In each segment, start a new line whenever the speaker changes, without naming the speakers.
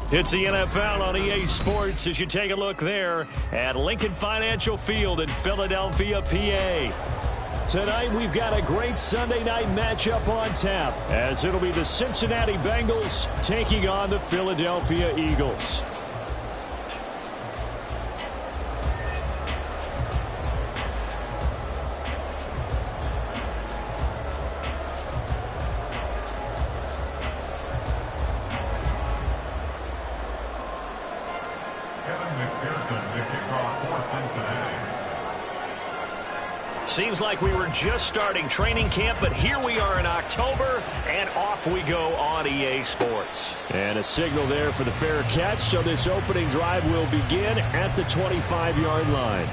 It's the NFL on EA Sports as you take a look there at Lincoln Financial Field in Philadelphia, PA. Tonight we've got a great Sunday night matchup on tap as it'll be the Cincinnati Bengals taking on the Philadelphia Eagles. Seems like we were just starting training camp, but here we are in October, and off we go on EA Sports. And a signal there for the fair catch, so this opening drive will begin at the 25-yard line.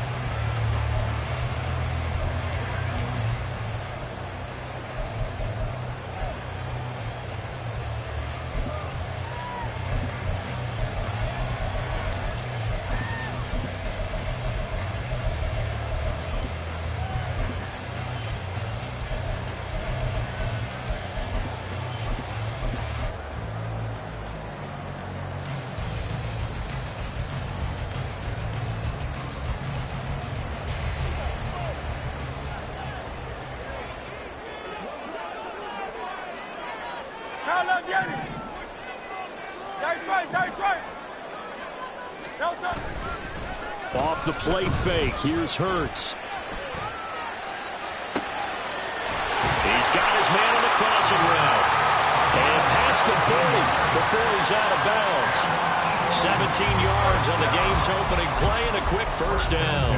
Off the play fake, here's Hurts. He's got his man on the crossing route. And past the 40 before he's out of bounds. 17 yards on the game's opening play and a quick first down.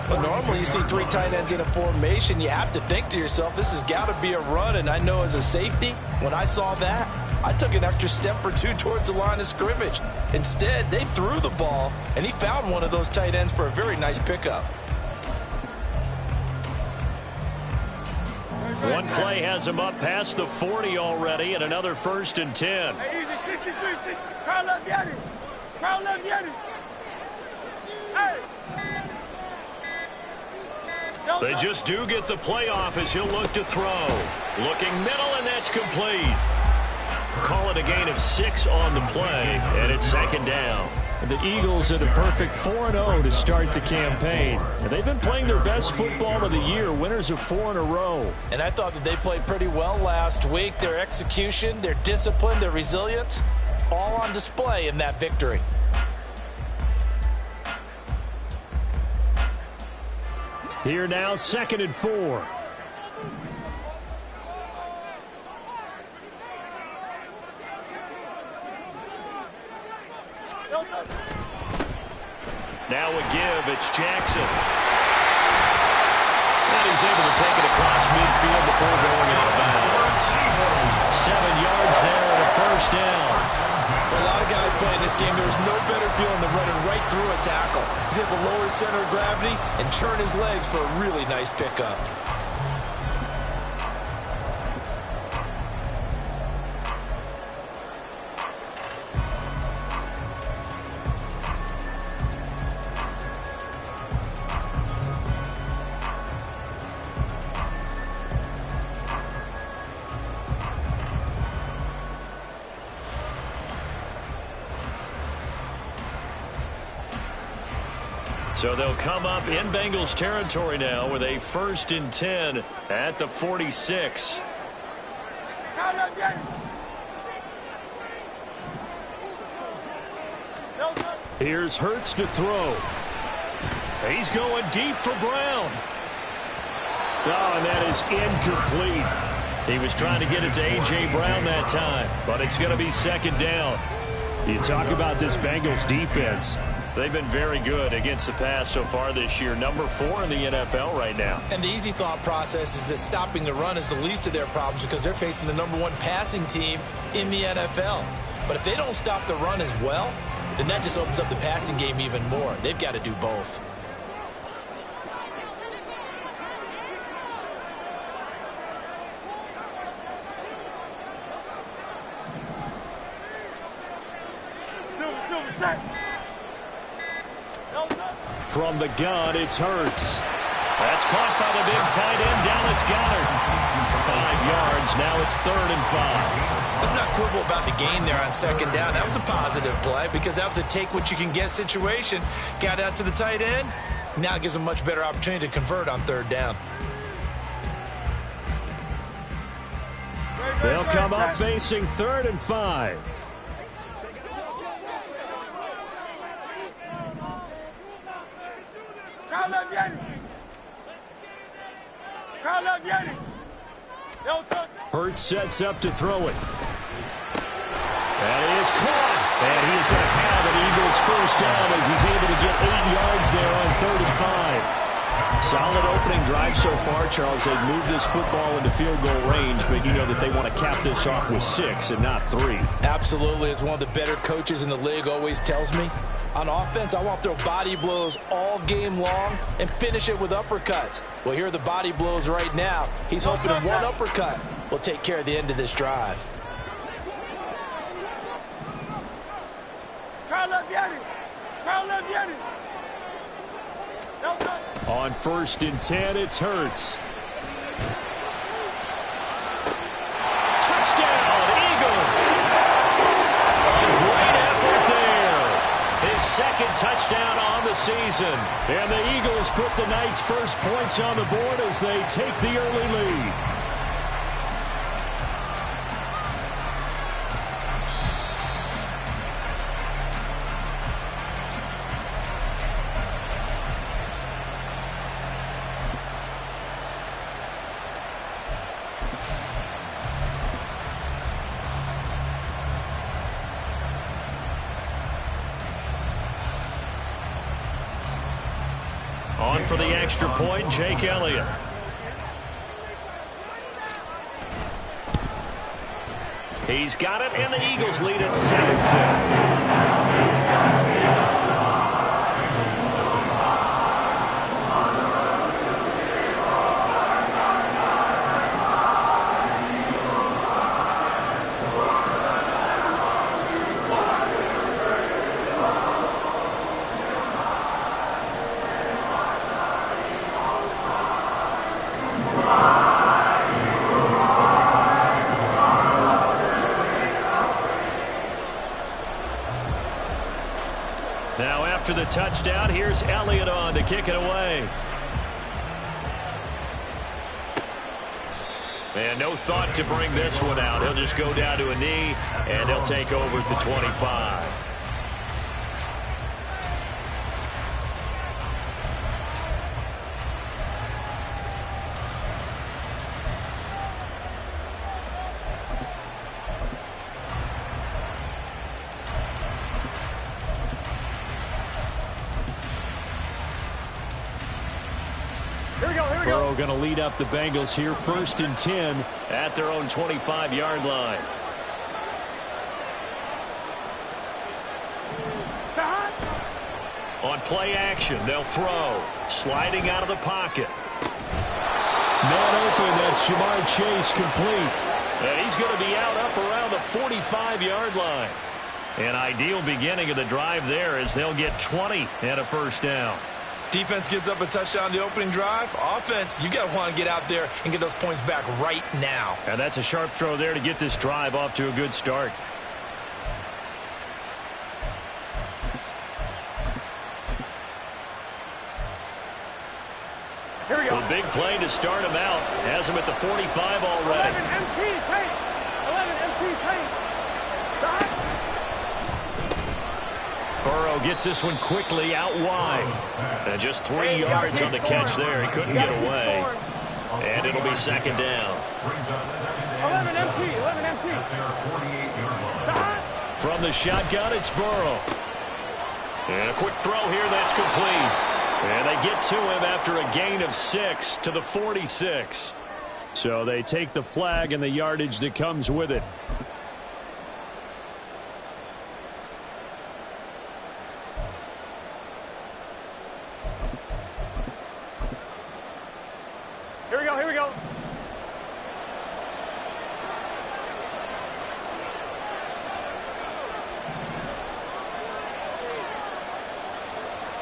Well, normally you see three tight ends in a formation. You have to think to yourself, this has got to be a run. And I know as a safety, when I saw that, I took an extra step or two towards the line of scrimmage. Instead, they threw the ball, and he found one of those tight ends for a very nice pickup.
One play has him up past the 40 already, and another 1st and 10. They just do get the playoff as he'll look to throw. Looking middle, and that's complete. Call it a gain of 6 on the play, and it's 2nd down.
The Eagles at a perfect 4-0 to start the campaign. And they've been playing their best football of the year, winners of 4 in a row.
And I thought that they played pretty well last week. Their execution, their discipline, their resilience, all on display in that victory.
Here now, 2nd and 4.
Now a give, it's Jackson. And he's able to take it across midfield before going out of bounds. 7 yards there and a 1st down.
For a lot of guys playing this game, there's no better feeling than running right through a tackle. He's able to lower his center of gravity and churn his legs for a really nice pickup.
So they'll come up in Bengals territory now with a 1st and 10 at the 46.
Here's Hurts to throw.
He's going deep for Brown.
Oh, and that is incomplete.
He was trying to get it to A.J. Brown that time, but it's going to be 2nd down.
You talk about this Bengals defense.
They've been very good against the pass so far this year. Number 4 in the NFL right now.
And the easy thought process is that stopping the run is the least of their problems because they're facing the number 1 passing team in the NFL. But if they don't stop the run as well, then that just opens up the passing game even more. They've got to do both.
From the gun, it's Hurts.
That's caught by the big tight end, Dallas Goedert. 5 yards. Now it's 3rd and 5.
Let's not quibble about the gain there on 2nd down. That was a positive play because that was a take-what-you-can-get situation. Got out to the tight end. Now it gives them a much better opportunity to convert on 3rd down.
They'll come up facing 3rd and 5. Hurts sets up to throw it. That is caught. And he is going to have an Eagles 1st down as he's able to get 8 yards there on 3rd and 5. Solid opening drive so far, Charles. They've moved this football into field goal range, but you know that they want to cap this off with 6 and not 3.
Absolutely. As one of the better coaches in the league always tells me, on offense, I want to throw body blows all game long and finish it with uppercuts. Well, here are the body blows right now. He's hoping that one uppercut will take care of the end of this drive.
On 1st and 10, it's Hurts.
Touchdown, Eagles! Great effort there. His 2nd touchdown on the season.
And the Eagles put the Knights' first points on the board as they take the early lead.
On for the extra point, Jake Elliott. He's got it, and the Eagles lead at 7-10. Now after the touchdown, here's Elliott on to kick it away. And no thought to bring this one out. He'll just go down to a knee, and they'll take over at the 25.
Burrow going to lead up the Bengals here, 1st and 10
at their own 25-yard line. On play action, they'll throw. Sliding out of the pocket.
Man open, that's Jamar Chase complete.
And he's going to be out up around the 45-yard line. An ideal beginning of the drive there as they'll get 20 and a 1st down.
Defense gives up a touchdown the opening drive. Offense, you got to want to get out there and get those points back right now.
And that's a sharp throw there to get this drive off to a good start. big play to start him out. Has him at the 45 already.
11 MT, take. 11 MT, take. Stop.
Burrow gets this one quickly out wide. And just 3 yards on the catch there. He couldn't get away. And it'll be second down.
11 MT, 11 MT. Stop.
From the shotgun, it's Burrow. And a quick throw here that's complete. And they get to him after a gain of 6 to the 46. So they take the flag and the yardage that comes with it.
Here we go, here we go.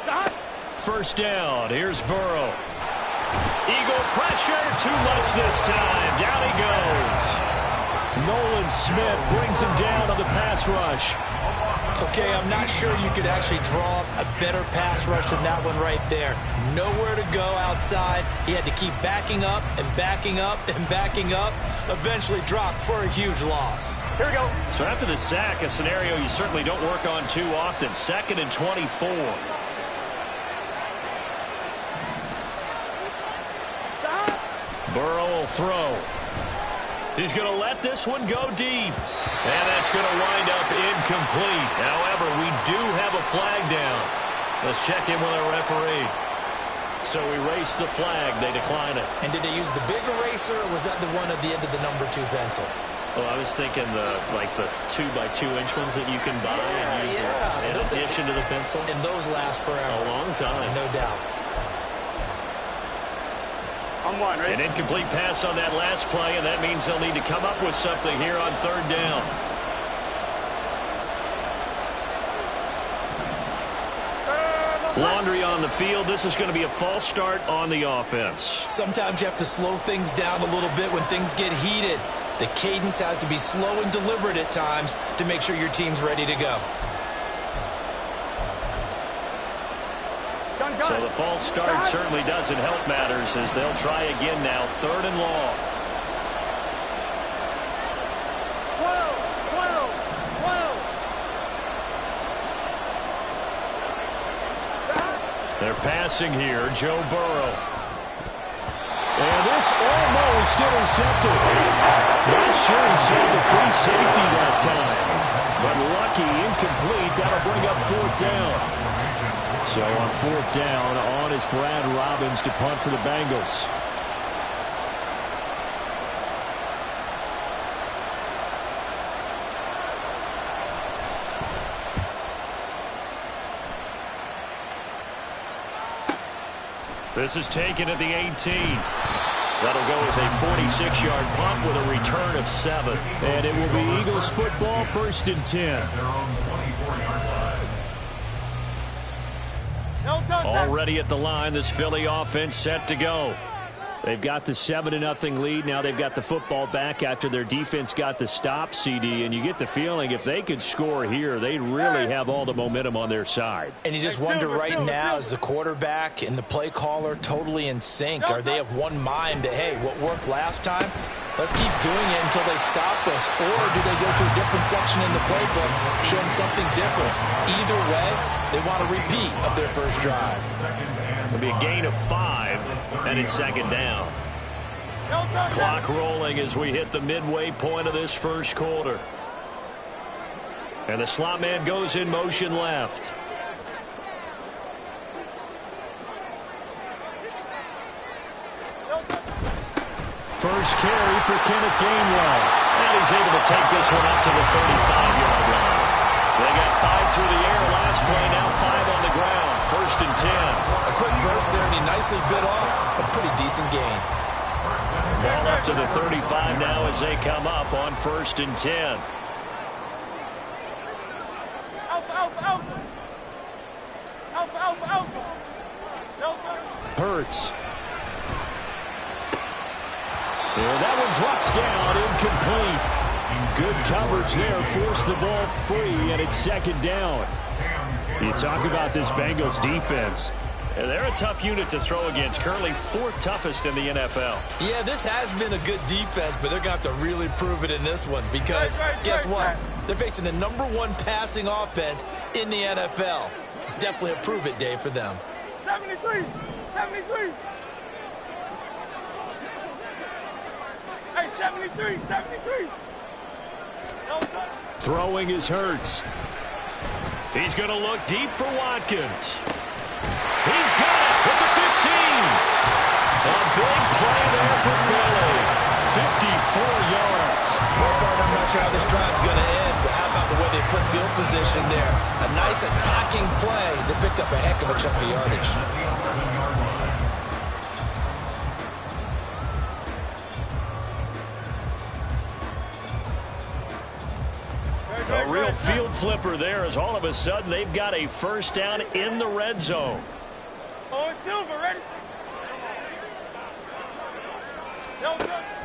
Stop.
First down. Here's Burrow. Eagle pressure. Too much this time. Down he goes. Nolan Smith brings him down on the pass rush.
Okay, I'm not sure you could actually draw a better pass rush than that one right there. Nowhere to go outside. He had to keep backing up and backing up and backing up. Eventually dropped for a huge loss.
Here we go.
So after the sack, a scenario you certainly don't work on too often. 2nd and 24.
Stop.
Burrow will throw. He's going to let this one go deep. And that's going to wind up incomplete. However, we do have a flag down. Let's check in with our referee. So we race the flag. They decline it.
And did they use the big eraser, or was that the one at the end of the number 2 pencil?
Well, I was thinking the 2-by-2-inch ones that you can buy and use in addition to the pencil.
And those last forever.
A long time.
No doubt.
On one, right?
An incomplete pass on that last play, and that means they'll need to come up with something here on 3rd down. Laundry on the field. This is going to be a false start on the offense.
Sometimes you have to slow things down a little bit when things get heated. The cadence has to be slow and deliberate at times to make sure your team's ready to go.
So the false start certainly doesn't help matters as they'll try again now. 3rd and long.
12, 12, 12.
They're passing here. Joe Burrow. And this almost intercepted. Not sure he saw the free safety that time. But lucky, incomplete. That'll bring up 4th down. So on 4th down, on is Brad Robbins to punt for the Bengals. This is taken at the 18. That'll go as a 46-yard punt with a return of 7. And it will be Eagles football, 1st and 10. Already at the line, this Philly offense set to go. They've got the 7-0 lead. Now they've got the football back after their defense got the stop, CD. And you get the feeling if they could score here, they'd really have all the momentum on their side.
And you just wonder right now, is the quarterback and the play caller totally in sync? Are they of one mind that, hey, what worked last time, let's keep doing it until they stop us? Or do they go to a different section in the playbook, show them something different? Either way, they want a repeat of their first drive.
It'll be a gain of 5, and it's 2nd down. Clock rolling as we hit the midway point of this first quarter. And the slot man goes in motion left. First carry for Kenneth Gainwell. And he's able to take this one up to the 35-yard line. They got 5 through the air last play, now 5 on the ground. 1st and 10.
A quick burst there, and he nicely bit off a pretty decent gain.
Ball up to the 35 now as they come up on 1st and 10. Hurts. And that one drops down, incomplete. Good coverage there, forced the ball free, and it's 2nd down. You talk about this Bengals defense. And they're a tough unit to throw against, currently 4th toughest in the NFL.
Yeah, this has been a good defense, but they're going to have to really prove it in this one because guess what? They're facing the #1 passing offense in the NFL. It's definitely a prove-it day for them.
73! 73! Hey, 73! 73!
Throwing is Hurts. He's going to look deep for Watkins. He's got it with the 15. A big play there for Philly. 54 yards.
I'm not sure how this drive's going to end, but how about the way they flip field position there? A nice attacking play that picked up a heck of a chunk of yardage.
A real field flipper there as all of a sudden they've got a first down in the red zone.
Oh, it's Silver, ready?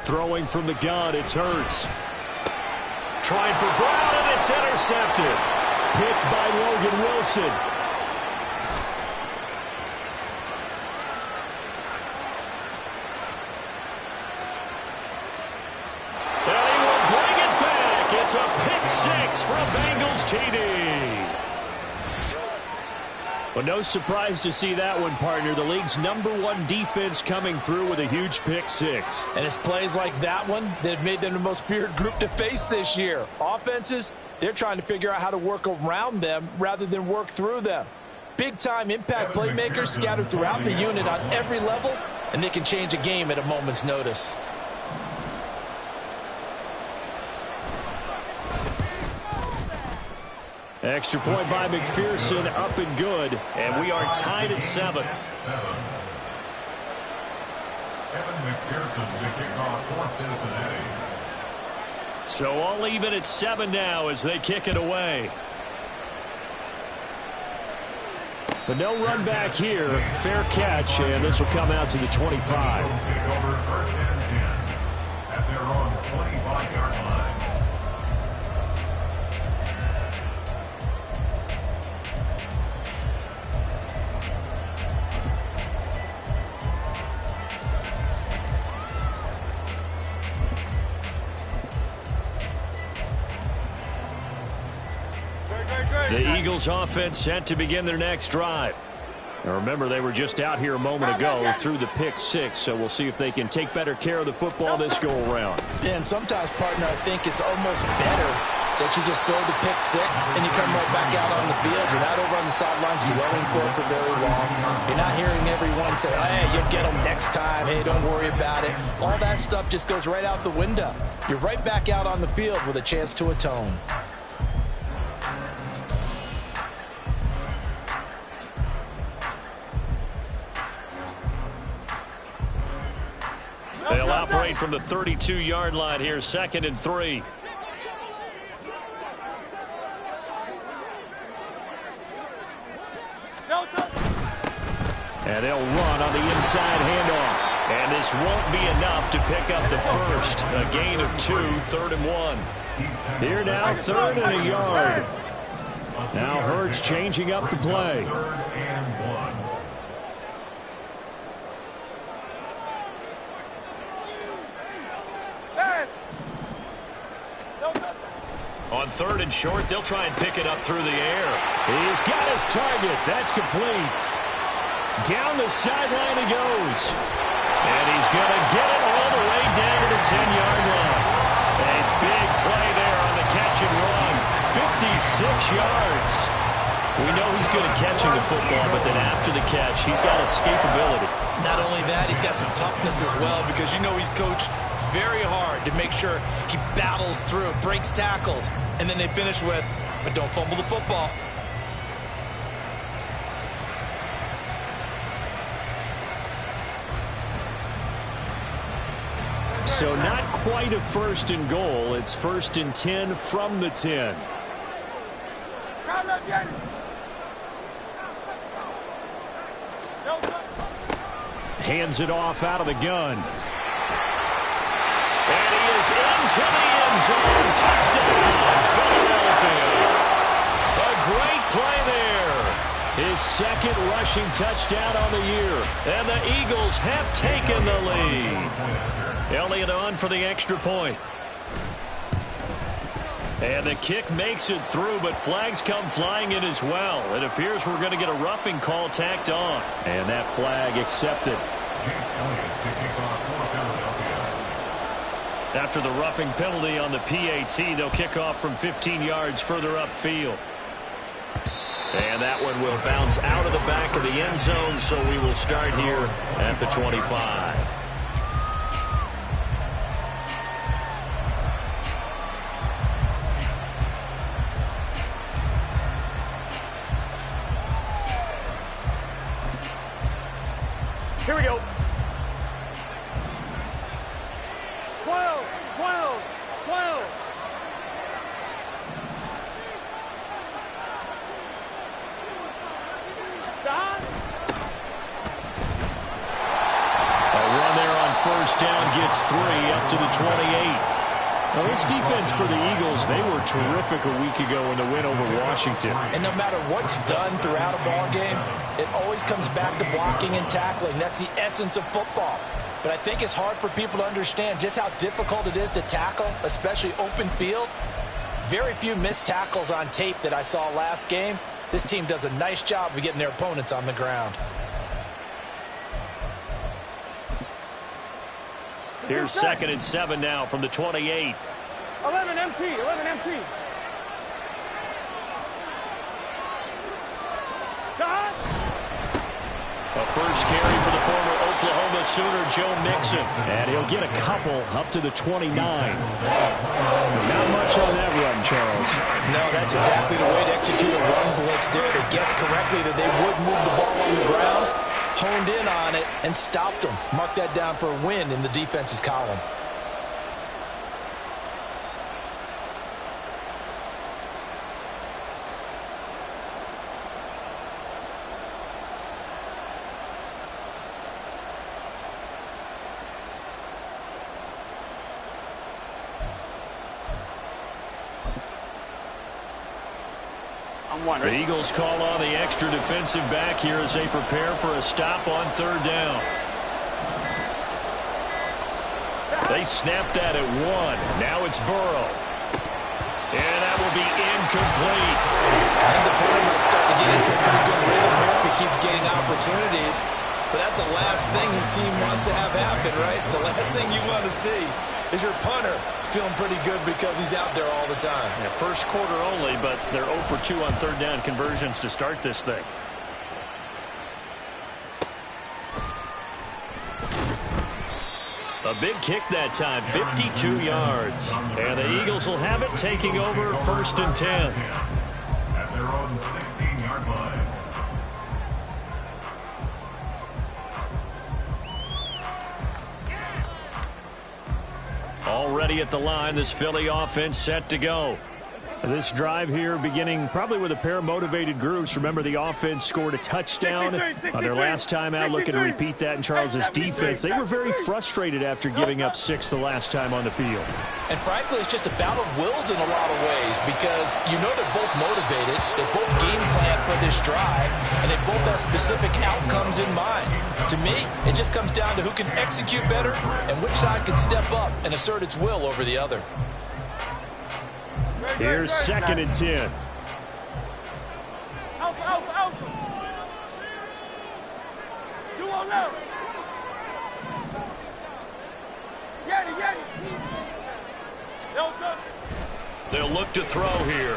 Throwing from the gun, it's Hurts. Trying for Brown, and it's intercepted. Picked by Logan Wilson. And he will bring it back. It's a pick six from Bengals TD. Well, no surprise to see that one, partner. The league's #1 defense coming through with a huge pick six.
And it's plays like that one that have made them the most feared group to face this year. Offenses, they're trying to figure out how to work around them rather than work through them. Big-time impact playmakers scattered throughout the unit on every level, and they can change a game at a moment's notice.
Extra point by McPherson, up and good, and we are tied at 7.
Evan McPherson to kick off for Cincinnati.
So all even at 7 now as they kick it away. But no run back here. Fair catch, and this will come out to the 25.
Take over 1st and 10 at their own 25-yard line.
The Eagles offense set to begin their next drive. Now remember, they were just out here a moment ago through the pick six, so we'll see if they can take better care of the football this go-around.
Yeah, and sometimes, partner, I think it's almost better that you just throw the pick six and you come right back out on the field. You're not over on the sidelines dwelling for it for very long. You're not hearing everyone say, hey, you'll get them next time. Hey, don't worry about it. All that stuff just goes right out the window. You're right back out on the field with a chance to atone.
They'll operate from the 32-yard line here, 2nd and 3. And they'll run on the inside handoff. And this won't be enough to pick up the first. A gain of 2, 3rd and 1. Here now, 3rd and a yard. Now Hurts changing up the play.
3rd and 1.
On 3rd and short, they'll try and pick it up through the air. He's got his target. That's complete. Down the sideline he goes. And he's going to get it all the way down to the 10-yard line. A big play there on the catch and run. 56 yards. We know he's good at catching the football, but then after the catch, he's got escapability.
Not only that, he's got some toughness as well because you know he's coached very hard to make sure he battles through, breaks tackles, and then they finish with, but don't fumble the football.
So not quite a 1st and goal. It's 1st and 10 from the 10. Hands it off out of the gun. And he is into the end zone. Touchdown, Philadelphia. A great play there. His second rushing touchdown on the year. And the Eagles have taken the lead. Elliott on for the extra point. And the kick makes it through, but flags come flying in as well. It appears we're going to get a roughing call tacked on. And that flag accepted. After the roughing penalty on the PAT, they'll kick off from 15 yards further upfield. And that one will bounce out of the back of the end zone, so we will start here at the 25.
Here we go. 12, 12, 12. Stop.
A run there on first down gets 3 up to the 28. Now, this defense for the Eagles, they were terrific a week ago in the win over Washington.
And no matter what's done throughout a ball game, it always comes back to blocking and tackling. That's the essence of football. But I think it's hard for people to understand just how difficult it is to tackle, especially open field. Very few missed tackles on tape that I saw last game. This team does a nice job of getting their opponents on the ground.
Here's 2nd and 7 now from the 28.
11 MT, 11 MT. Stop.
A first carry for the former Oklahoma Sooner, Joe Mixon. And he'll get a couple up to the 29. Not much on that run, Charles.
No, that's exactly the way to execute a run blitz there. They guessed correctly that they would move the ball on the ground, honed in on it, and stopped them. Mark that down for a win in the defense's column.
The Eagles call on the extra defensive back here as they prepare for a stop on 3rd down. They snapped that at 1. Now it's Burrow. And that will be incomplete.
And the punter might start to get into a pretty good rhythm here if he keeps getting opportunities. But that's the last thing his team wants to have happen, right? The last thing you want to see is your punter feeling pretty good because he's out there all the time.
Yeah, first quarter only, but they're 0 for 2 on 3rd down conversions to start this thing. A big kick that time, 52 yards. And the Eagles will have it, taking over 1st and 10.
At their own 16-yard line.
Already at the line, this Philly offense set to go. This drive here beginning probably with a pair of motivated groups. Remember, the offense scored a touchdown on their last time out, looking to repeat that in Charles's defense. They were very frustrated after giving up 6 the last time on the field.
And frankly, it's just a battle of wills in a lot of ways because you know they're both motivated, they both game plan for this drive, and they both have specific outcomes in mind. To me, it just comes down to who can execute better and which side can step up and assert its will over the other.
Here's 2nd and 10.
Alpha, alpha, alpha. 2 on left. Get it. Delta.
They'll look to throw here.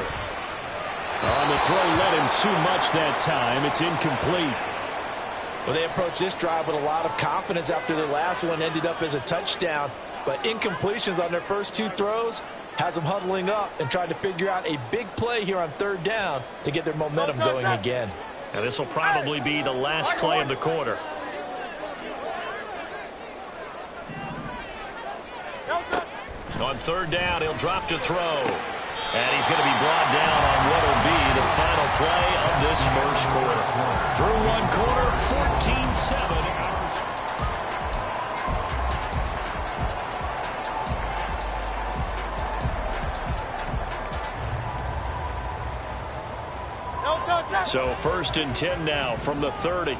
On the throw, led him too much that time. It's incomplete.
Well, they approached this drive with a lot of confidence after their last one ended up as a touchdown. But incompletions on their first 2 throws has them huddling up and trying to figure out a big play here on 3rd down to get their momentum going again.
Now, this will probably be the last play of the quarter. On 3rd down, he'll drop to throw. And he's going to be brought down on what will be the final play of this first quarter. Through one quarter, 14-7.
No touch.
So 1st and 10 now from the 30.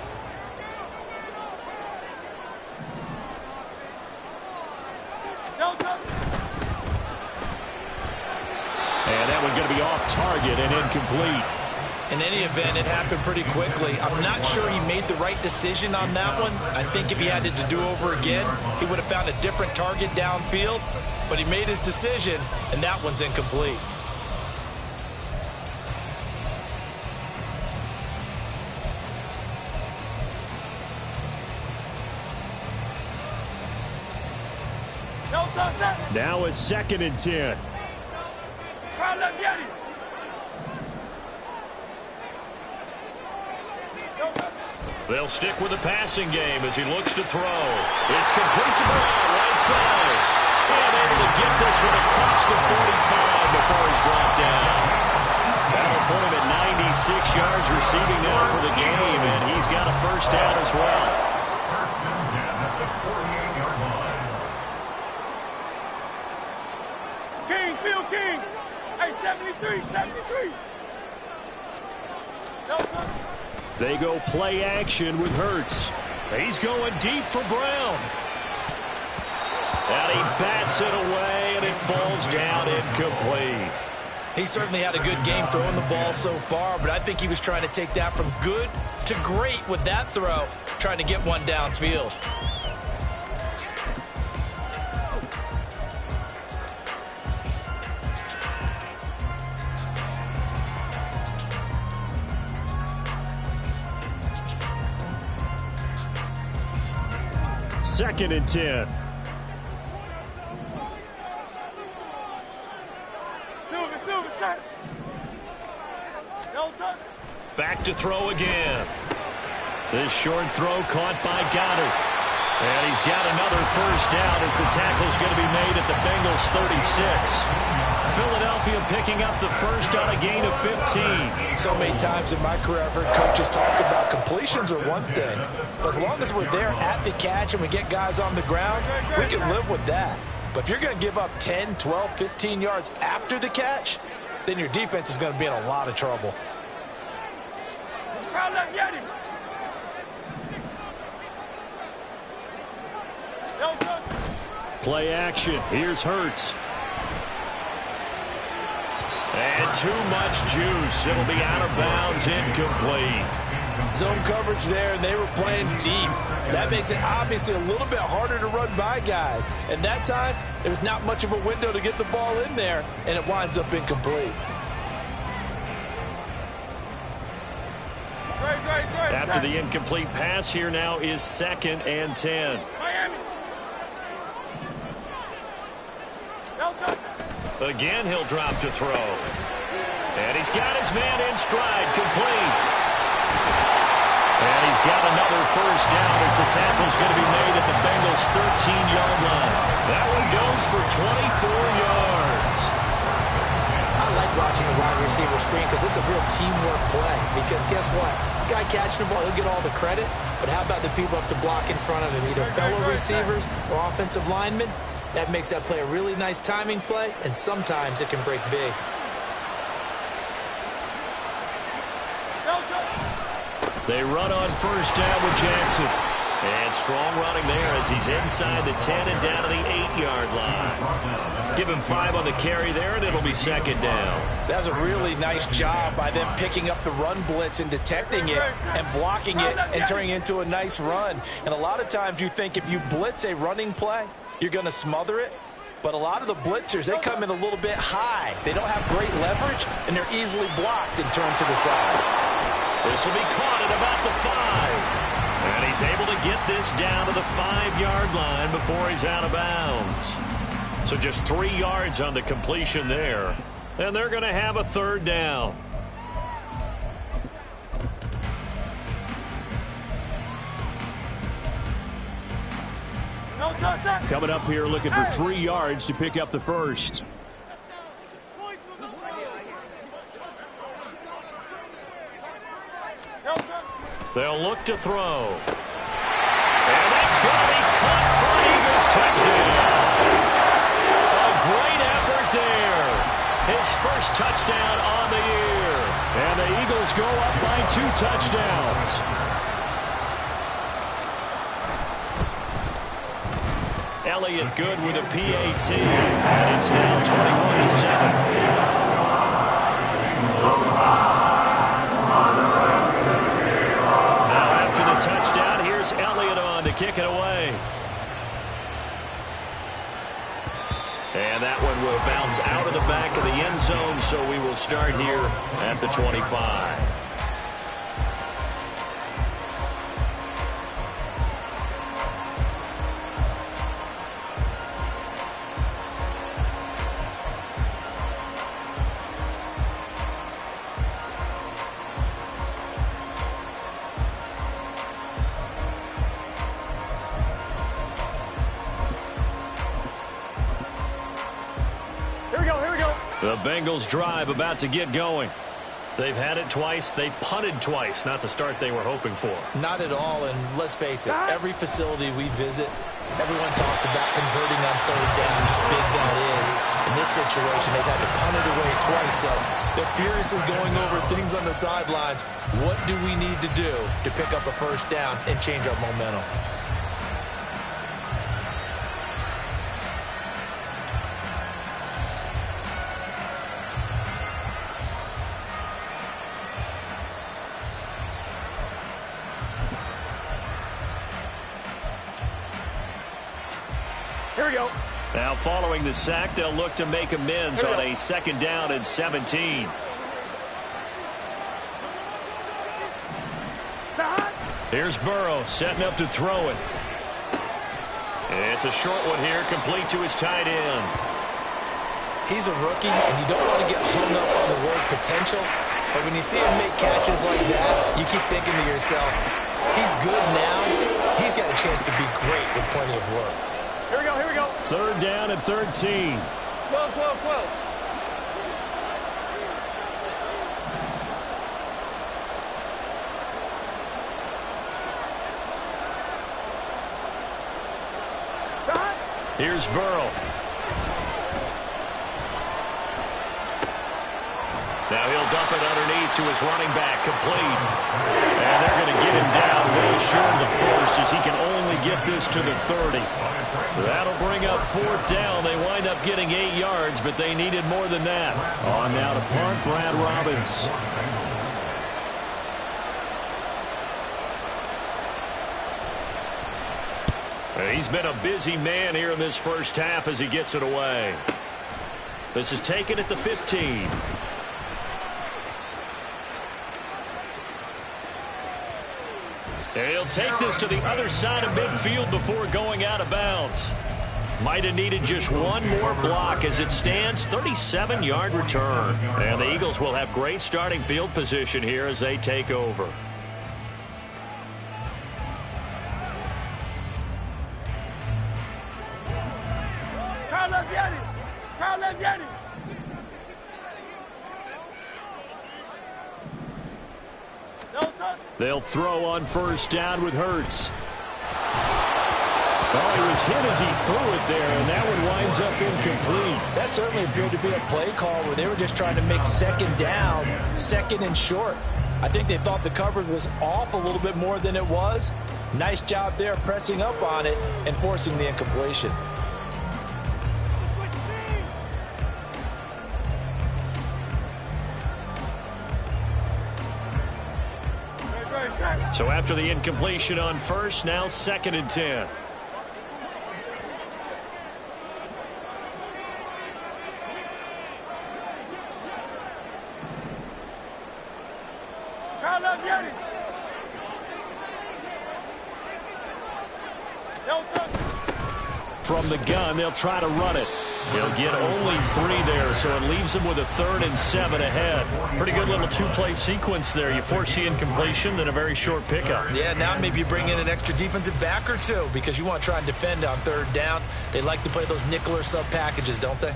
And that one going to be off target and incomplete.
In any event, it happened pretty quickly. I'm not sure he made the right decision on that one. I think if he had it to do over again, he would have found a different target downfield. But he made his decision, and that one's incomplete.
Now a 2nd and 10. They'll stick with the passing game as he looks to throw. It's complete to Brown, right side. And able to get this one across the 45 before he's brought down. That'll put him at 96 yards receiving now for the game, and he's got a 1st down as well.
1st and 10 at the 48-yard line.
King, Phil King. Hey, 73, 73.
They go play action with Hurts. He's going deep for Brown. And he bats it away, and it falls down incomplete.
He certainly had a good game throwing the ball so far, but I think he was trying to take that from good to great with that throw, trying to get one downfield.
Second and 10. Back to throw again. This short throw caught by Goddard. And he's got another 1st down as the tackle's going to be made at the Bengals 36. Philadelphia picking up the 1st on a gain of 15.
So many times in my career, I've heard coaches talk about completions are one thing, but as long as we're there at the catch and we get guys on the ground, we can live with that. But if you're going to give up 10, 12, 15 yards after the catch, then your defense is going to be in a lot of trouble.
Play action. Here's Hurts. And too much juice. It'll be out of bounds, incomplete.
Zone coverage there, and they were playing deep. That makes it obviously a little bit harder to run by guys. And that time, there was not much of a window to get the ball in there, and it winds up incomplete.
After the incomplete pass, here now is 2nd and 10. Again, he'll drop to throw. And he's got his man in stride, complete. And he's got another 1st down as the tackle's going to be made at the Bengals' 13-yard line. That one goes for 24 yards.
I like watching the wide receiver screen because it's a real teamwork play. Because guess what? The guy catching the ball, he'll get all the credit. But how about the people who have to block in front of him, either fellow receivers or offensive linemen? That makes that play a really nice timing play, and sometimes it can break big.
They run on 1st down with Jackson. And strong running there as he's inside the 10 and down to the 8-yard line. Give him 5 on the carry there, and it'll be 2nd down.
That's a really nice job by them picking up the run blitz and detecting it and blocking it and turning it into a nice run. And a lot of times you think if you blitz a running play, you're going to smother it. But a lot of the blitzers, they come in a little bit high. They don't have great leverage, and they're easily blocked and turned to the side.
This will be caught at about the 5. And he's able to get this down to the 5-yard line before he's out of bounds. So just 3 yards on the completion there. And they're going to have a 3rd down. Coming up here looking for 3 yards to pick up the 1st. They'll look to throw. And that's going to be caught for an Eagles touchdown. A great effort there. His 1st touchdown on the year. And the Eagles go up by 2 touchdowns. Elliott good with a PAT. And it's now 21-7. Touchdown. Here's Elliott on to kick it away. And that one will bounce out of the back of the end zone, so we will start here at the 25. The Bengals drive about to get going. They've had it twice. They've punted twice. Not the start they were hoping for.
Not at all, and let's face it, every facility we visit, everyone talks about converting on third down, how big that is. In this situation, they've had to punt it away twice, so they're furiously going over things on the sidelines. What do we need to do to pick up a first down and change our momentum?
Here we go.
Now following the sack, they'll look to make amends on a 2nd down and 17. Here's Burrow setting up to throw it. It's a short one here, complete to his tight end.
He's a rookie, and you don't want to get hung up on the word potential. But when you see him make catches like that, you keep thinking to yourself, he's good now. He's got a chance to be great with plenty of work.
Here we go, here we go.
3rd down and 13.
12, 12, 12.
Here's Burrow. Now he'll dump it underneath to his running back, complete. And they're going to get him down well short of the first as he can only get this to the 30. That'll bring up 4th down. They wind up getting 8 yards, but they needed more than that. On now to punt, Brad Robbins. He's been a busy man here in this first half as he gets it away. This is taken at the 15. He'll take this to the other side of midfield before going out of bounds. Might have needed just one more block. As it stands, 37-yard return. And the Eagles will have great starting field position here as they take over.
Let's get it. Let's get it.
They'll throw on 1st down with Hurts. Oh, he was hit as he threw it there, and that one winds up incomplete.
That certainly appeared to be a play call where they were just trying to make 2nd down, 2nd and short. I think they thought the coverage was off a little bit more than it was. Nice job there pressing up on it and forcing the incompletion.
So after the incompletion on 1st, now 2nd and 10. From the gun, they'll try to run it. He'll get only 3 there, so it leaves him with a 3rd and 7 ahead. Pretty good little 2-play sequence there. You force the incompletion, then a very short pickup.
Yeah, now maybe you bring in an extra defensive back or two because you want to try and defend on 3rd down. They like to play those nickel or sub packages, don't they?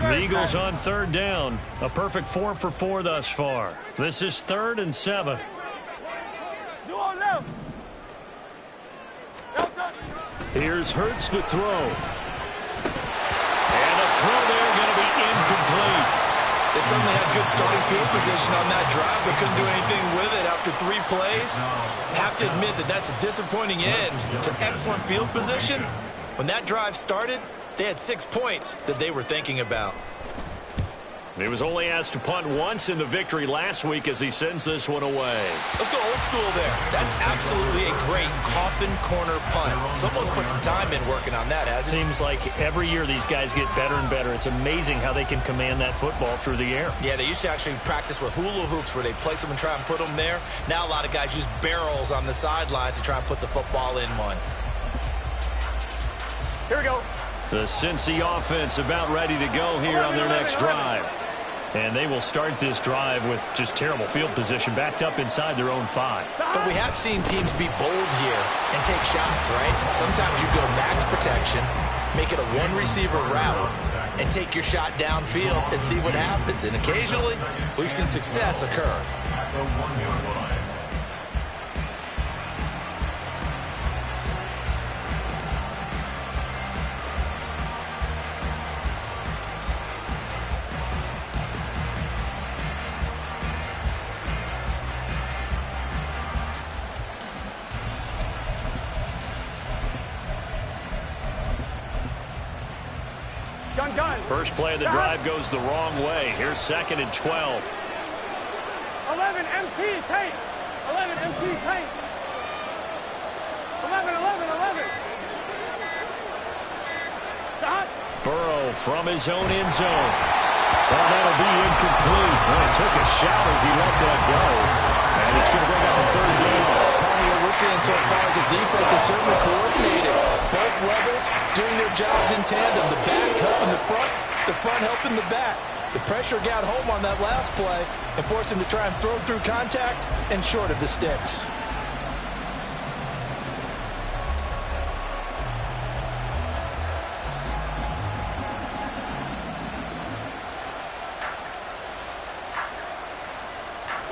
The Eagles on 3rd down. A perfect 4 for 4 thus far. This is 3rd and 7.
Do on left.
Here's Hurts to throw. And a throw
Good starting field position on that drive, but couldn't do anything with it after 3 plays. Have to admit that that's a disappointing end to excellent field position. When that drive started, they had 6 points that they were thinking about.
He was only asked to punt once in the victory last week as he sends this one away.
Let's go old school there. That's absolutely a great coffin corner punt. Someone's put some time in working on that, hasn't it?
Seems like every year these guys get better and better. It's amazing how they can command that football through the air.
Yeah, they used to actually practice with hula hoops where they place them and try and put them there. Now a lot of guys use barrels on the sidelines to try and put the football in one.
Here we go.
The Cincy offense about ready to go here on their next drive. And they will start this drive with just terrible field position, backed up inside their own 5.
But we have seen teams be bold here and take shots, right? Sometimes you go max protection, make it a one-receiver route, and take your shot downfield and see what happens. And occasionally, we've seen success occur.
At the 1-yard line.
Gun.
First play of the drive goes the wrong way. Here's 2nd and 12.
11 MT tank. 11 MT tank. 11. Stop.
Burrow from his own end zone. Well, that'll be incomplete. Well, he took a shot as he let that go. And it's going to bring up a 3rd down.
What we're seeing so far as a defense is certainly coordinated. Both levels doing their jobs in tandem. The back helping the front helping the back. The pressure got home on that last play and forced him to try and throw through contact and short of the sticks.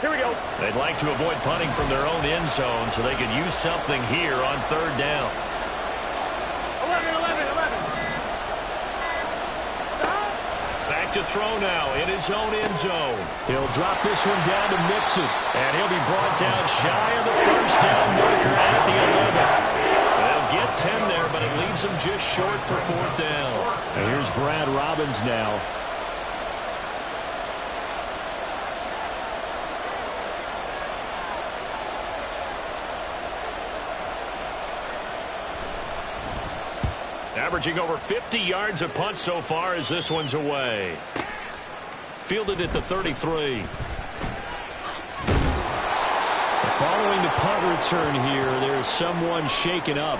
Here we go.
They'd like to avoid punting from their own end zone so they could use something here on 3rd down.
11.
Back to throw now in his own end zone. He'll drop this one down to Mixon. And he'll be brought down shy of the 1st down marker at the 11. They'll get 10 there, but it leaves them just short for 4th down. And here's Brad Robbins now. Averaging over 50 yards a punt so far as this one's away. Fielded at the 33. Following the punt return here, there's someone shaken up.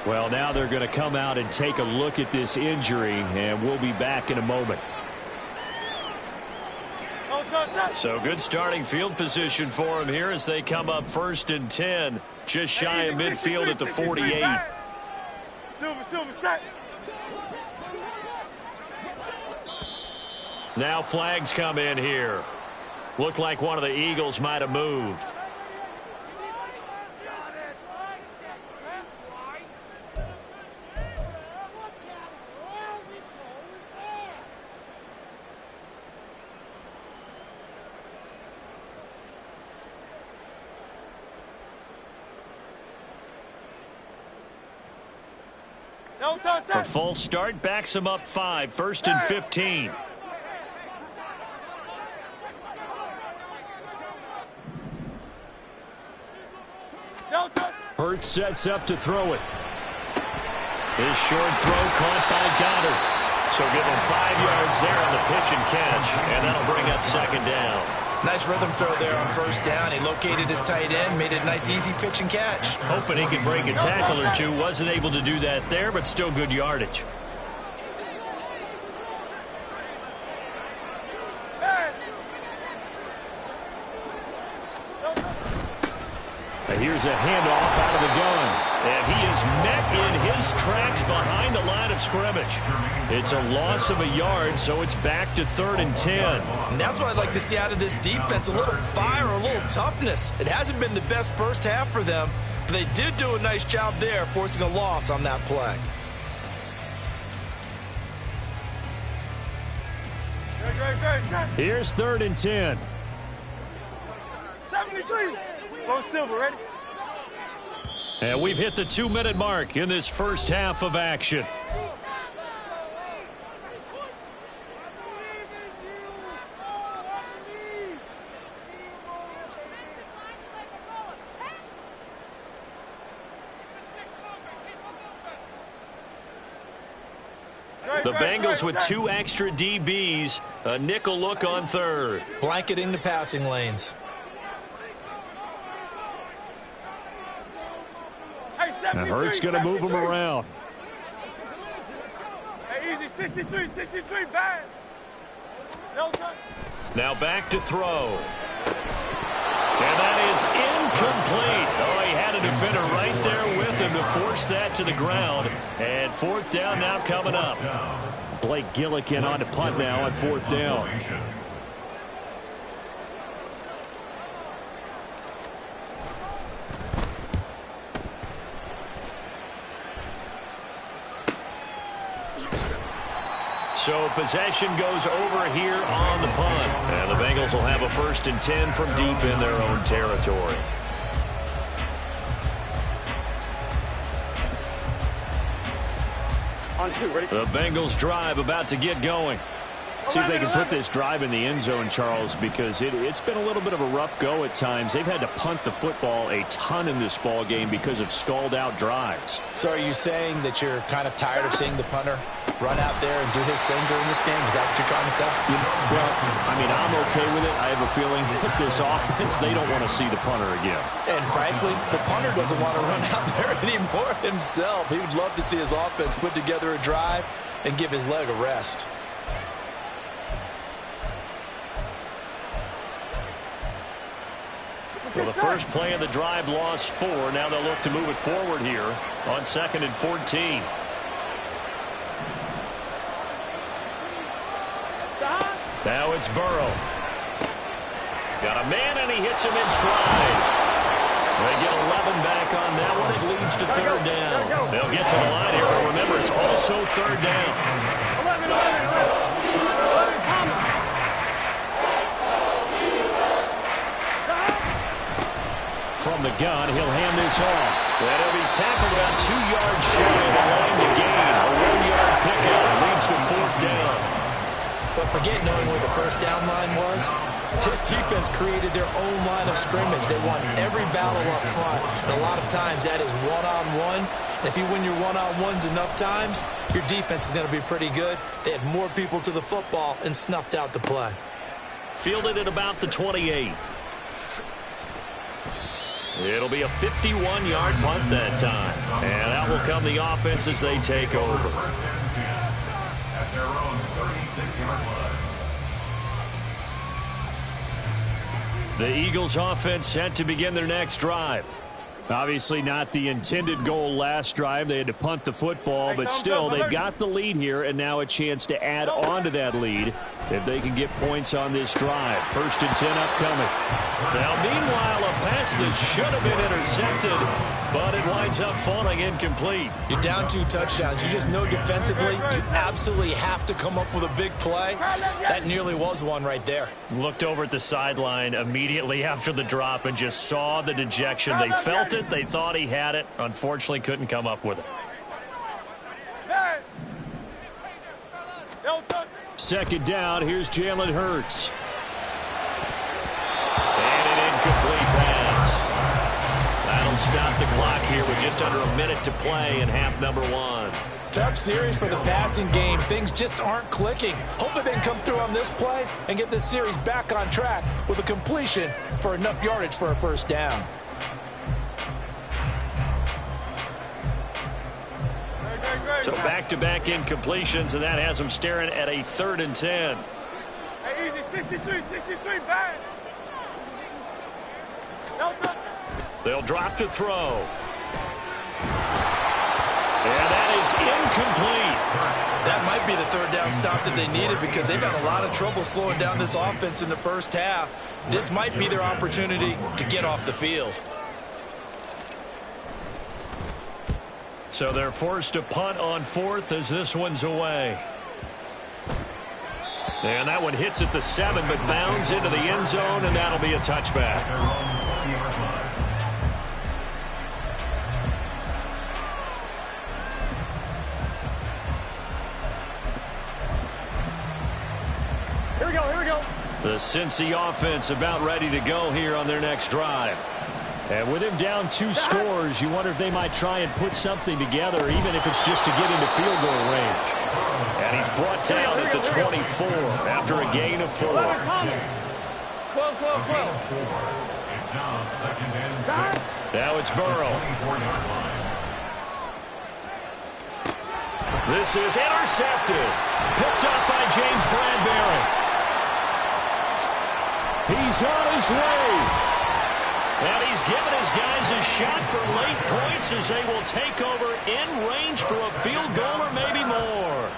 Well, now they're going to come out and take a look at this injury, and we'll be back in a moment. So good starting field position for him here as they come up 1st and 10. Just shy of midfield at the 48.
Silver, set.
Now flags come in here. Looked like one of the Eagles might have moved. A full start backs him up 5, 1st and 15. Hurts sets up to throw it. This short throw caught by Goddard. So give him 5 yards there on the pitch and catch, and that'll bring up 2nd down.
Nice rhythm throw there on 1st down. He located his tight end, made it a nice easy pitch and catch.
Hoping he could break a tackle or two. Wasn't able to do that there, but still good yardage. Here's a handoff out of the gun. And he is met in his tracks behind the line of scrimmage. It's a loss of a yard, so it's back to 3rd and 10.
And that's what I'd like to see out of this defense, a little fire, a little toughness. It hasn't been the best first half for them, but they did do a nice job there, forcing a loss on that play.
Here's 3rd and 10.
73. Go Silver, ready?
And we've hit the 2-minute mark in this first half of action. The Bengals with 2 extra DBs, a nickel look on 3rd.
Blanketing the passing lanes.
Now Hurts going to move him around.
Hey, easy, 63, bad. No touch.
Now back to throw. And that is incomplete. Oh, he had a defender right there with him to force that to the ground. And 4th down now coming up. Blake Gillikin on to punt now on 4th down. So possession goes over here on the punt. And the Bengals will have a 1st and 10 from deep in their own territory.
On 2, ready?
The Bengals drive about to get going. See if they can put this drive in the end zone, Charles, because it's been a little bit of a rough go at times. They've had to punt the football a ton in this ball game because of stalled-out drives.
So are you saying that you're kind of tired of seeing the punter run out there and do his thing during this game? Is that what you're trying to say?
Well, I mean, I'm okay with it. I have a feeling that this offense, they don't want to see the punter again.
And frankly, the punter doesn't want to run out there anymore himself. He would love to see his offense put together a drive and give his leg a rest.
Well, the first play of the drive lost 4. Now they'll look to move it forward here on 2nd and 14. Now it's Burrow. Got a man, and he hits him in stride. They get 11 back on that one. It leads to 3rd down. They'll get to the line here, but remember, it's also 3rd down.
11, comma.
From the gun, he'll hand this off. And he'll be tackled about 2 yards shy of the line to gain. A 1-yard pickup leads to 4th down.
But forget knowing where the first down line was. This defense created their own line of scrimmage. They won every battle up front. And a lot of times that is one-on-one. And if you win your one-on-ones enough times, your defense is going to be pretty good. They had more people to the football and snuffed out the play.
Fielded at about the 28. It'll be a 51-yard punt that time. And out will come the offense as they take over.
At their own 36-yard line.
The Eagles offense set to begin their next drive. Obviously not the intended goal last drive. They had to punt the football, but still they've got the lead here and now a chance to add on to that lead if they can get points on this drive. 1st and 10 upcoming. Now meanwhile, a pass that should have been intercepted, but it winds up falling incomplete.
You're down 2 touchdowns. You just know defensively you absolutely have to come up with a big play. That nearly was one right there.
Looked over at the sideline immediately after the drop and just saw the dejection. They felt it. They thought he had it. Unfortunately, couldn't come up with it. 2nd down. Here's Jalen Hurts. And an incomplete pass. That'll stop the clock here with just under a minute to play in half number 1.
Tough series for the passing game. Things just aren't clicking. Hopefully they can come through on this play and get this series back on track with a completion for enough yardage for a 1st down.
So back-to-back incompletions, and that has them staring at a 3rd and 10.
Hey, easy, 63, bad. No touch.
They'll drop to throw. And that is incomplete.
That might be the 3rd down stop that they needed because they've had a lot of trouble slowing down this offense in the first half. This might be their opportunity to get off the field.
So they're forced to punt on 4th as this one's away. And that one hits at the 7, but bounds into the end zone, and that'll be a touchback.
Here we go.
The Cincy offense about ready to go here on their next drive.
And with him down 2 scores, you wonder if they might try and put something together, even if it's just to get into field goal range.
And he's brought down at the 24 after a gain of 4.
12.
It's now 2nd and 6.
Now it's Burrow.
24-yard line.
This is intercepted. Picked up by James Bradbury.
He's on his way.
And he's given his guys a shot for late points as they will take over in range for a field goal or maybe more.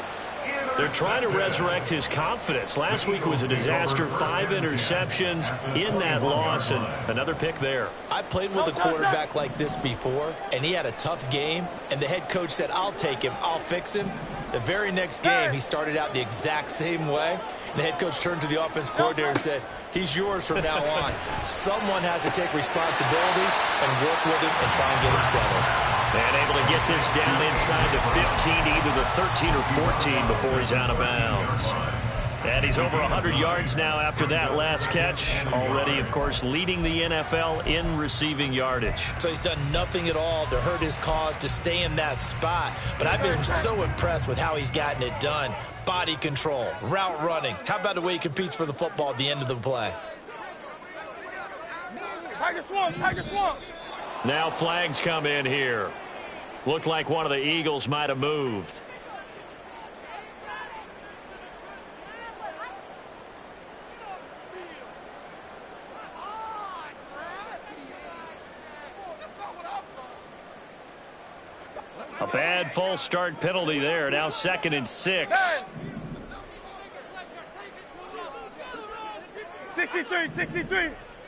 They're trying to resurrect his confidence. Last week was a disaster. 5 interceptions in that loss, and another pick there.
I played with a quarterback like this before, and he had a tough game, and the head coach said, I'll take him, I'll fix him. The very next game, he started out the exact same way. And the head coach turned to the offense coordinator and said, he's yours from now on. Someone has to take responsibility and work with him and try and get him settled.
And able to get this down inside the 15, either the 13 or 14 before he's out of bounds. And he's over 100 yards now after that last catch. Already, of course, leading the NFL in receiving yardage.
So he's done nothing at all to hurt his cause, to stay in that spot. But I've been so impressed with how he's gotten it done. Body control, route running. How about the way he competes for the football at the end of the play?
Tiger swamp.
Now flags come in here. Looked like one of the Eagles might have moved. A bad false start penalty there. Now 2nd and 6.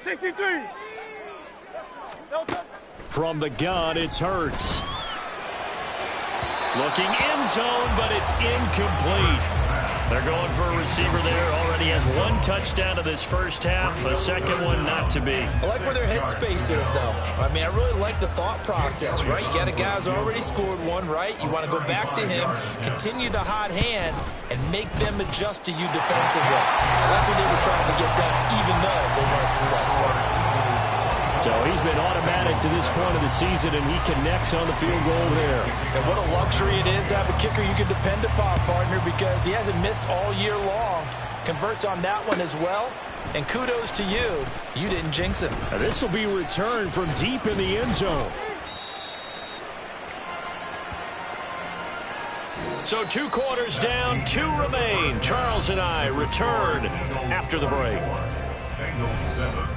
63.
From the gun, it's Hurts.
Looking end zone, but it's incomplete. They're going for a receiver there. Already has 1 touchdown of this first half. A second one not to be.
I like where their headspace is, though. I mean, I really like the thought process, right? You got a guy who's already scored 1, right? You want to go back to him, continue the hot hand, and make them adjust to you defensively. I like what they were trying to get done, even though they weren't successful.
So he's been automatic to this point of the season, and he connects on the field goal there.
And what a luxury it is to have a kicker you can depend upon, partner, because he hasn't missed all year long. Converts on that one as well. And kudos to you. You didn't jinx him.
Now this will be returned from deep in the end zone.
So 2 quarters down, 2 remain. Charles and I return after the break.
Bengals 7.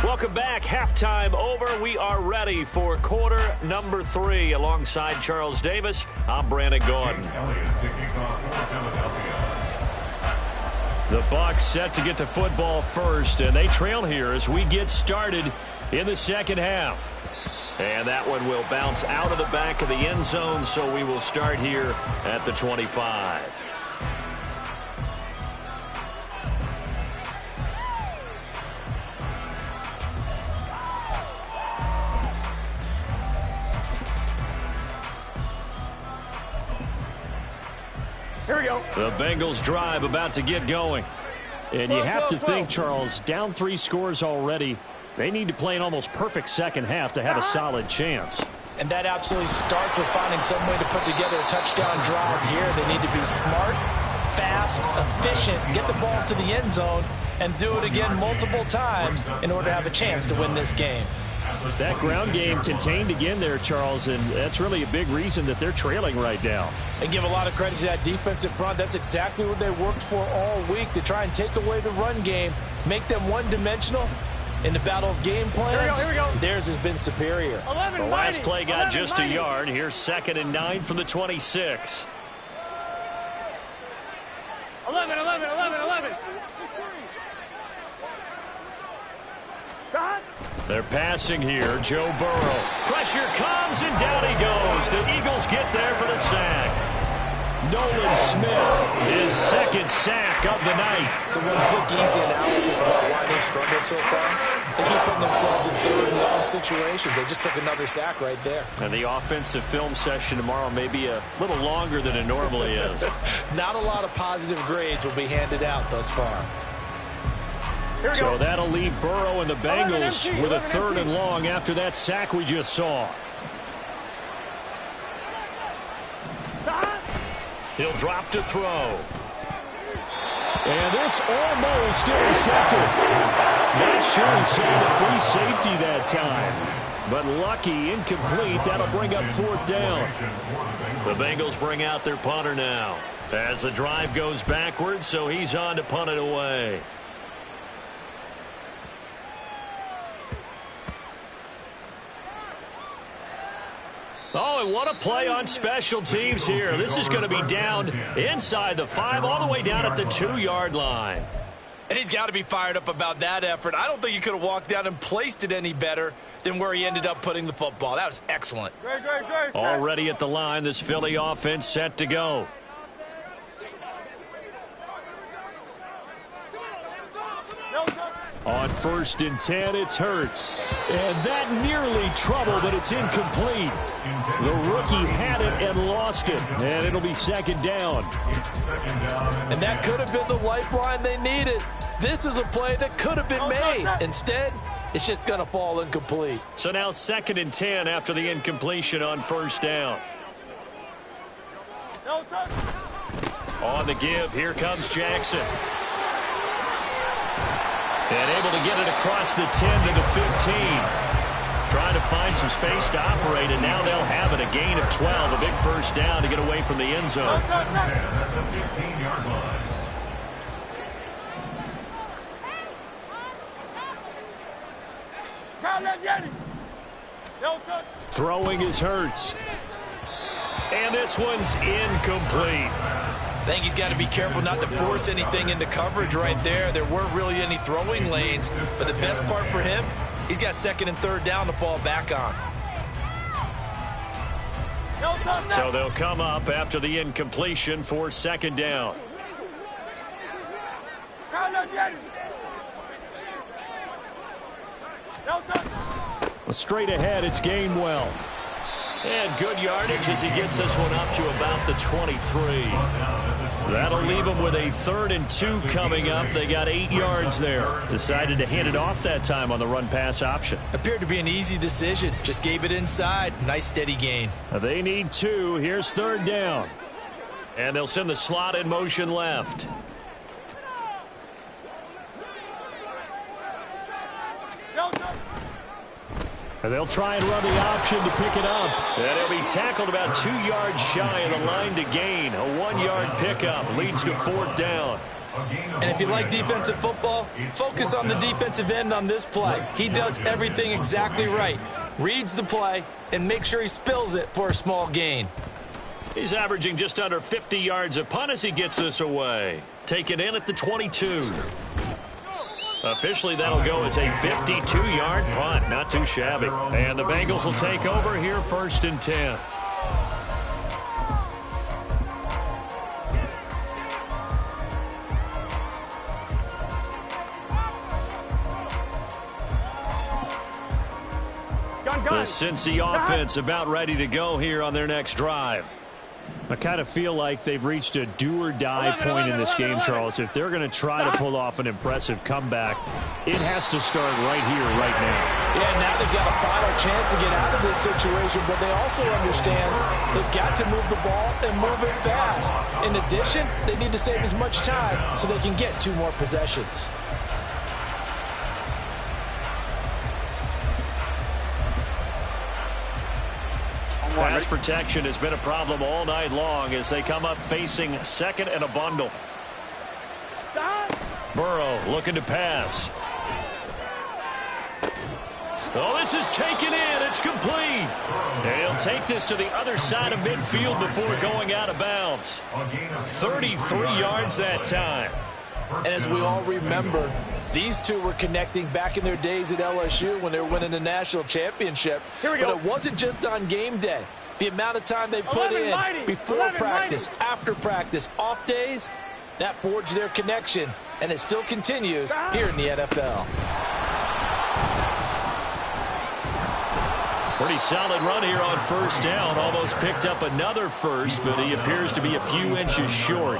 Welcome back. Halftime over. We are ready for quarter number 3. Alongside Charles Davis, I'm Brandon Gordon. The Bucs set to get the football first, and they trail here as we get started in the second half. And that one will bounce out of the back of the end zone, so we will start here at the 25.
Here we go.
The Bengals drive about to get going.
And you have to think, Charles, down 3 scores already. They need to play an almost perfect second half to have a solid chance.
And that absolutely starts with finding some way to put together a touchdown drive here. They need to be smart, fast, efficient, get the ball to the end zone, and do it again multiple times in order to have a chance to win this game.
That ground game contained again there, Charles, and that's really a big reason that they're trailing right now.
And give a lot of credit to that defensive front. That's exactly what they worked for all week, to try and take away the run game, make them one-dimensional,
In the battle of game plans, theirs has been superior.
The last play got just a yard. Here's 2nd and 9 from the 26.
11.
They're passing here. Joe Burrow. Pressure comes, and down he goes. The Eagles get there for the sack. Nolan Smith, his 2nd sack of the night.
So one quick, easy analysis about why they struggled so far. They keep putting themselves in 3rd and long situations. They just took another sack right there.
And the offensive film session tomorrow may be a little longer than it normally is.
Not a lot of positive grades will be handed out thus far.
So that'll leave Burrow and the Bengals with a 3rd and long after that sack we just saw. He'll drop to throw. And this almost intercepted. Not sure he saw the free safety that time. But lucky, incomplete. That'll bring up 4th down. The Bengals bring out their punter now. As the drive goes backwards, so he's on to punt it away. Oh, and what a play on special teams here. This is going to be down inside the 5, all the way down at the 2-yard line.
And he's got to be fired up about that effort. I don't think he could have walked down and placed it any better than where he ended up putting the football. That was excellent.
Great.
Already at the line, this Philly offense set to go. On 1st and 10, it's Hurts. And that nearly trouble, but it's incomplete. The rookie had it and lost it. And it'll be 2nd down.
And that could have been the lifeline they needed. This is a play that could have been made. Instead, it's just going to fall incomplete.
So now 2nd and 10 after the incompletion on 1st down. On the give, here comes Jackson. And able to get it across the 10 to the 15. Trying to find some space to operate, and now they'll have it. A gain of 12, a big 1st down to get away from the end zone.
At the 15-yard line.
Throwing is Hurts. And this one's incomplete.
I think he's got to be careful not to force anything into coverage right there. There weren't really any throwing lanes, but the best part for him, he's got 2nd and 3rd down to fall back on.
So they'll come up after the incompletion for 2nd down. Straight ahead, it's Gainwell. And good yardage as he gets this one up to about the 23. That'll leave him with a 3rd and 2 coming up. They got 8 yards there. Decided to hand it off that time on the run-pass option.
Appeared to be an easy decision. Just gave it inside. Nice steady gain.
They need 2. Here's 3rd down. And they'll send the slot in motion left. And they'll try and run the option to pick it up. And he'll be tackled about 2 yards shy of the line to gain. A 1-yard pickup leads to 4th down.
And if you like defensive football, focus on the defensive end on this play. He does everything exactly right. Reads the play and makes sure he spills it for a small gain.
He's averaging just under 50 yards a punt as he gets this away. Taken in at the 22. Officially, that'll go as a 52-yard punt. Not too shabby. And the Bengals will take over here 1st and 10. The Cincy offense about ready to go here on their next drive. I kind of feel like they've reached a do-or-die point in this game, Charles. If they're going to try to pull off an impressive comeback, it has to start right here, right now.
Yeah, now they've got a final chance to get out of this situation, but they also understand they've got to move the ball and move it fast. In addition, they need to save as much time so they can get 2 more possessions.
Pass protection has been a problem all night long as they come up facing 2nd and a bundle. Burrow looking to pass. Oh, this is taken in. It's complete. And he'll take this to the other side of midfield before going out of bounds. 33 yards that time.
And as we all remember, these two were connecting back in their days at LSU when they were winning the national championship. But it wasn't just on game day. The amount of time they put in before practice, after practice, off days, that forged their connection. And it still continues here in the NFL.
Pretty solid run here on first down. Almost picked up another first, but he appears to be a few inches short.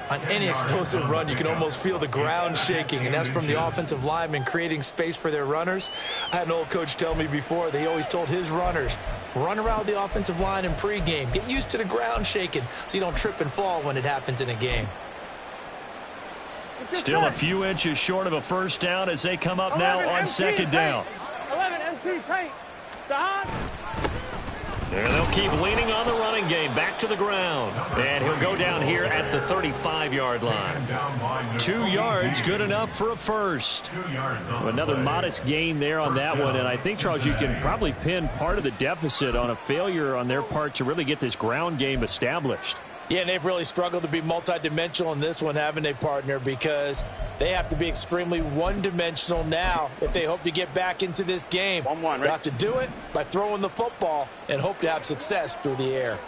On any explosive run, you can almost feel the ground shaking, and that's from the offensive linemen creating space for their runners. I had an old coach tell me before, they always told his runners, run around the offensive line in pregame. Get used to the ground shaking so you don't trip and fall when it happens in a game.
Still a few inches short of a first down as they come up now on second down.
11 MT paint. Stop.
And they'll keep leaning on the running game. Back to the ground. And he'll go down here at the 35-yard line. 2 yards, good enough for a first. Another modest gain there on that one. And I think, Charles, you can probably pin part of the deficit on a failure on their part to really get this ground game established.
Yeah, and they've really struggled to be multidimensional in this one, haven't they, partner? Because they have to be extremely one-dimensional now if they hope to get back into this game.
1-1, right?
They have to do it by throwing the football and hope to have success through the air.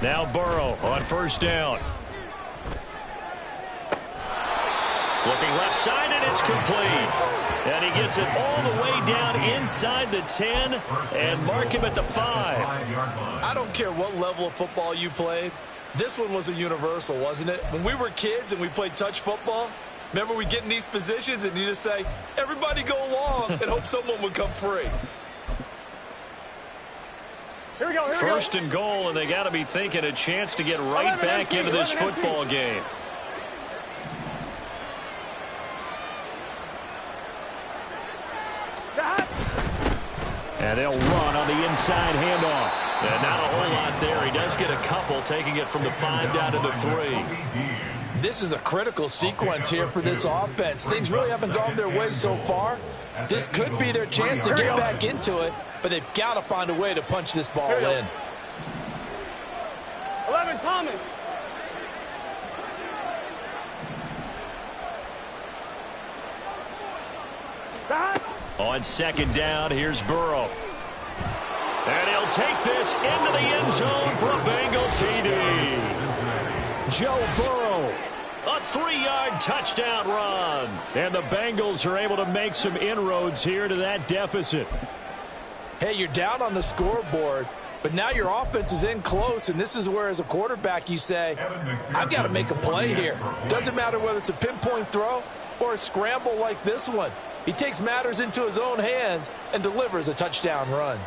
Now Burrow on first down. Looking left side, and it's complete. And he gets it all the way down inside the 10 and mark him at the 5.
I don't care what level of football you played. This one was a universal, wasn't it? When we were kids and we played touch football, remember we get in these positions and you just say, everybody go along and hope someone would come free.
Here we go.
First and goal, and they got to be thinking a chance to get right back into this football game. And they'll run on the inside handoff. And not a whole lot there. He does get a couple, taking it from the 5 down to the 3.
This is a critical sequence here for this offense. Things really haven't gone their way so far. This could be their chance to get back into it, but they've got to find a way to punch this ball in.
11 Thomas.
On second down, here's Burrow. And he'll take this into the end zone for a Bengal TD. Joe Burrow, a 3-yard touchdown run. And the Bengals are able to make some inroads here to that deficit.
Hey, you're down on the scoreboard, but now your offense is in close, and this is where, as a quarterback, you say, I've got to make a play here. Doesn't matter whether it's a pinpoint throw or a scramble like this one. He takes matters into his own hands and delivers a touchdown run.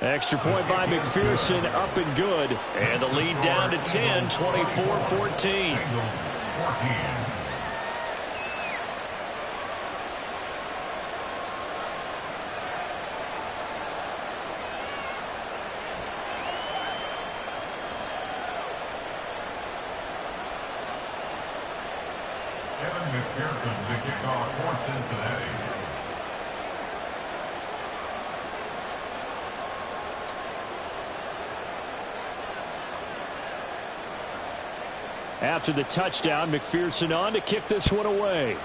Extra point by McPherson, up and good. And the lead down to 10, 24-14.
McPherson to kick off for Cincinnati.
After the touchdown, McPherson on to kick this one away.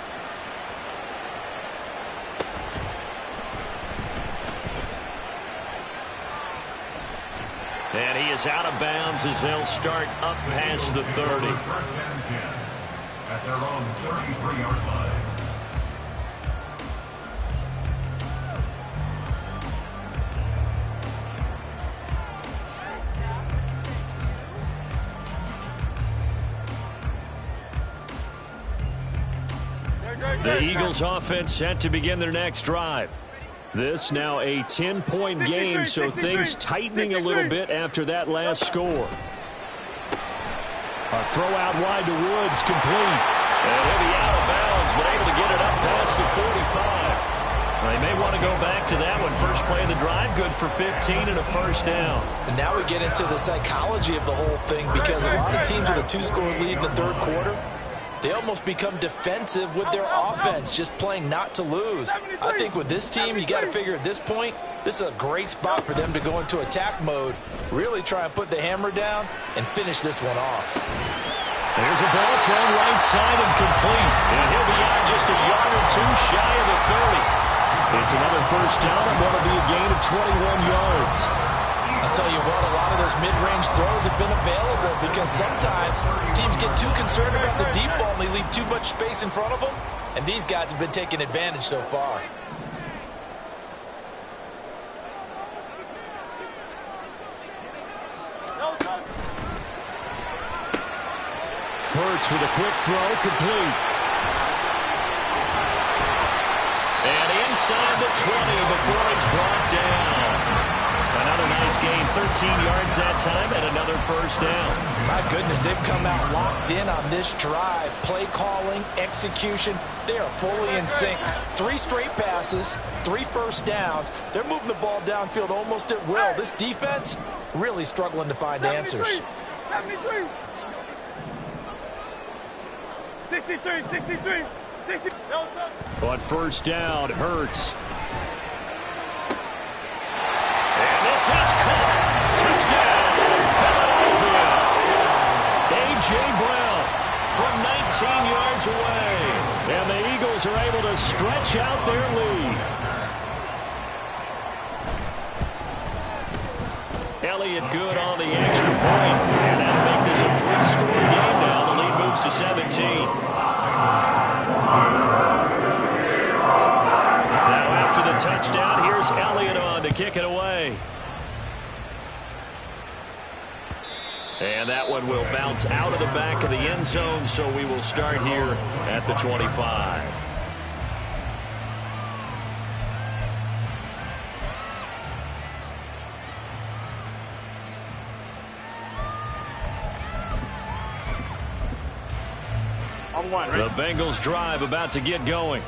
And he is out of bounds as they'll start up past the 30.
At their own 33-yard line.
The Eagles offense set to begin their next drive. This now a 10-point game, so things tightening a little bit after that last score. A throw out wide to Woods, complete. And he'll be out of bounds been able to get it up past the 45. They may want to go back to that one. First play of the drive, good for 15 and a first down.
And now we get into the psychology of the whole thing, because a lot of teams with a 2-score lead in the third quarter, they almost become defensive with their offense, just playing not to lose. I think with this team, you got to figure at this point, this is a great spot for them to go into attack mode, really try and put the hammer down and finish this one off.
There's a ball thrown right side and complete. And he'll be out just a yard or two shy of the 30. It's another first down and what will be a gain of 21 yards.
I'll tell you what, a lot of those mid-range throws have been available, because sometimes teams get too concerned about the deep ball and they leave too much space in front of them, and these guys have been taking advantage so far.
Hurts with a quick throw, complete. And inside the 20 before he's brought down. Another nice gain, 13 yards that time, and another first down.
My goodness, they've come out locked in on this drive. Play calling, execution, they are fully in sync. 3 straight passes, 3 first downs. They're moving the ball downfield almost at will. This defense really struggling to find answers.
73. 63, 63, 60.
On first down, Hurts. And this is caught. Touchdown, Philadelphia. A.J. Brown from 19 yards away. And the Eagles are able to stretch out their lead. Elliott good on the extra point. And that'll make this a 3-score game now. The lead moves to 17. Now after the touchdown, here's Elliott on to kick it away. And that one will bounce out of the back of the end zone, so we will start here at the 25. The Bengals drive about to get going.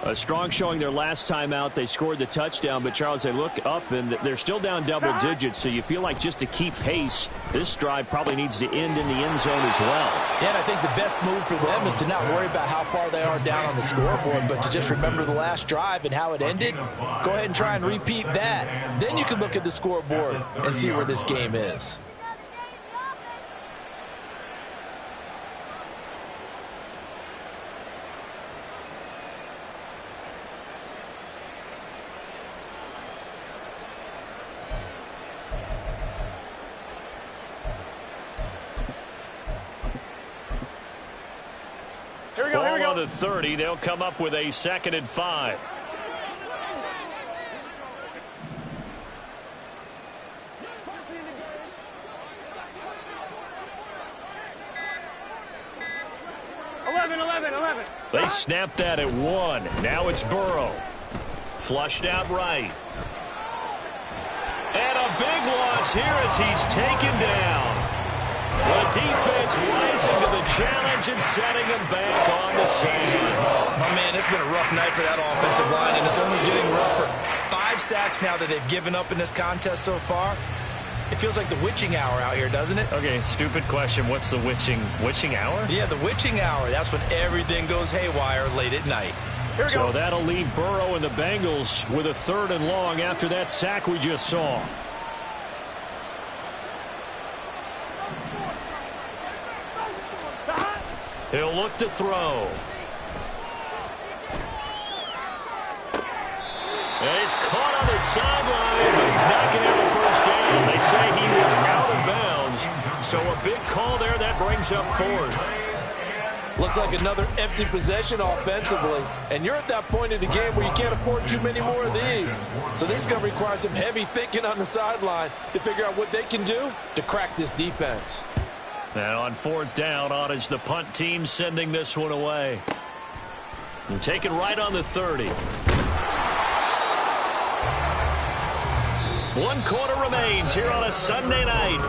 A strong showing their last time out. They scored the touchdown, but Charles, they look up and they're still down double digits, so you feel like just to keep pace, this drive probably needs to end in the end zone as well.
Yeah, and I think the best move for them is to not worry about how far they are down on the scoreboard, but to just remember the last drive and how it ended. Go ahead and try and repeat that. Then you can look at the scoreboard and see where this game is.
Ball on the 30. They'll come up with a 2nd and 5. They snapped that at 1. Now it's Burrow. Flushed out right. And a big loss here as he's taken down. The defense rising to the challenge and setting him back on the sand.
Oh, man, it's been a rough night for that offensive line, and it's only getting rougher. 5 sacks now that they've given up in this contest so far. It feels like the witching hour out here, doesn't it?
Okay, stupid question. What's the witching hour?
Yeah, the witching hour. That's when everything goes haywire late at night.
So that'll leave Burrow and the Bengals with a 3rd and long after that sack we just saw. He'll look to throw. And he's caught on the sideline, but he's not going to have a first down. They say he was out of bounds. So a big call there that brings up 4th.
Looks like another empty possession offensively. And you're at that point in the game where you can't afford too many more of these. So this is going to require some heavy thinking on the sideline to figure out what they can do to crack this defense.
And on 4th down, on is the punt team sending this one away. And taken right on the 30. 1 quarter remains here on a Sunday night.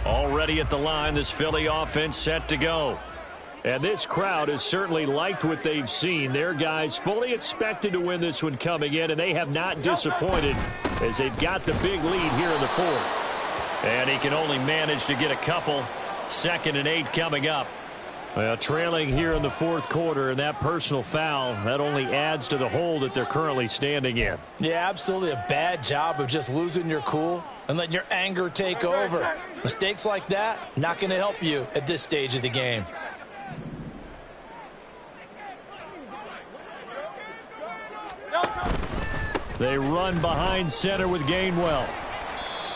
Already at the line, this Philly offense set to go. And this crowd has certainly liked what they've seen. Their guys fully expected to win this one coming in, and they have not disappointed as they've got the big lead here in the fourth. And he can only manage to get a couple. 2nd and 8 coming up. Well, trailing here in the fourth quarter, and that personal foul, that only adds to the hole that they're currently standing in.
Yeah, absolutely a bad job of just losing your cool and letting your anger take over. Mistakes like that, not going to help you at this stage of the game.
They run behind center with Gainwell.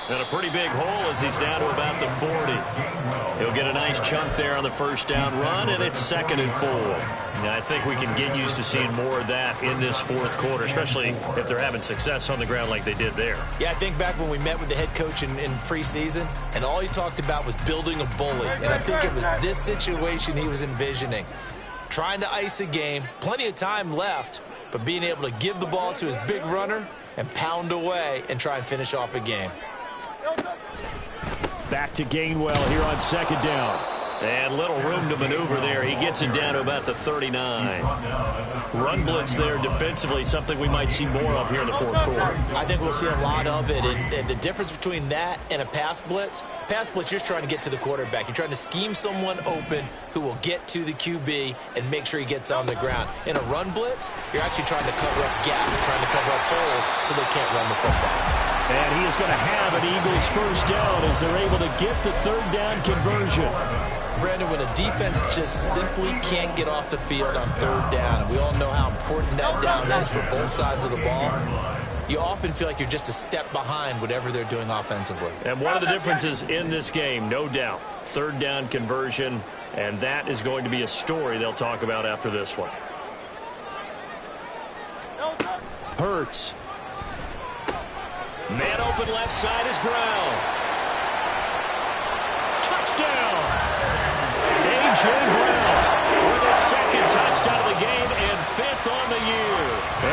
And a pretty big hole as he's down to about the 40. He'll get a nice chunk there on the first down run, and it's 2nd and 4. Now, I think we can get used to seeing more of that in this fourth quarter, especially if they're having success on the ground like they did there.
Yeah, I think back when we met with the head coach in preseason, and all he talked about was building a bully. And I think it was this situation he was envisioning. Trying to ice a game, plenty of time left, but being able to give the ball to his big runner and pound away and try and finish off a game.
Back to Gainwell here on 2nd down. And little room to maneuver there. He gets it down to about the 39. Run blitz there defensively, something we might see more of here in the fourth quarter.
I think we'll see a lot of it. And the difference between that and a pass blitz, you're just trying to get to the quarterback. You're trying to scheme someone open who will get to the QB and make sure he gets on the ground. In a run blitz, you're actually trying to cover up gaps, trying to cover up holes so they can't run the football.
And he is going to have an Eagles first down as they're able to get the 3rd down conversion.
Brandon, when a defense just simply can't get off the field on 3rd down, and we all know how important that down is for both sides of the ball, you often feel like you're just a step behind whatever they're doing offensively.
And one of the differences in this game, no doubt, 3rd down conversion, and that is going to be a story they'll talk about after this one. Hurts. Man open left side is Brown. Touchdown! A.J. Brown with his 2nd touchdown of the game and 5th on the year.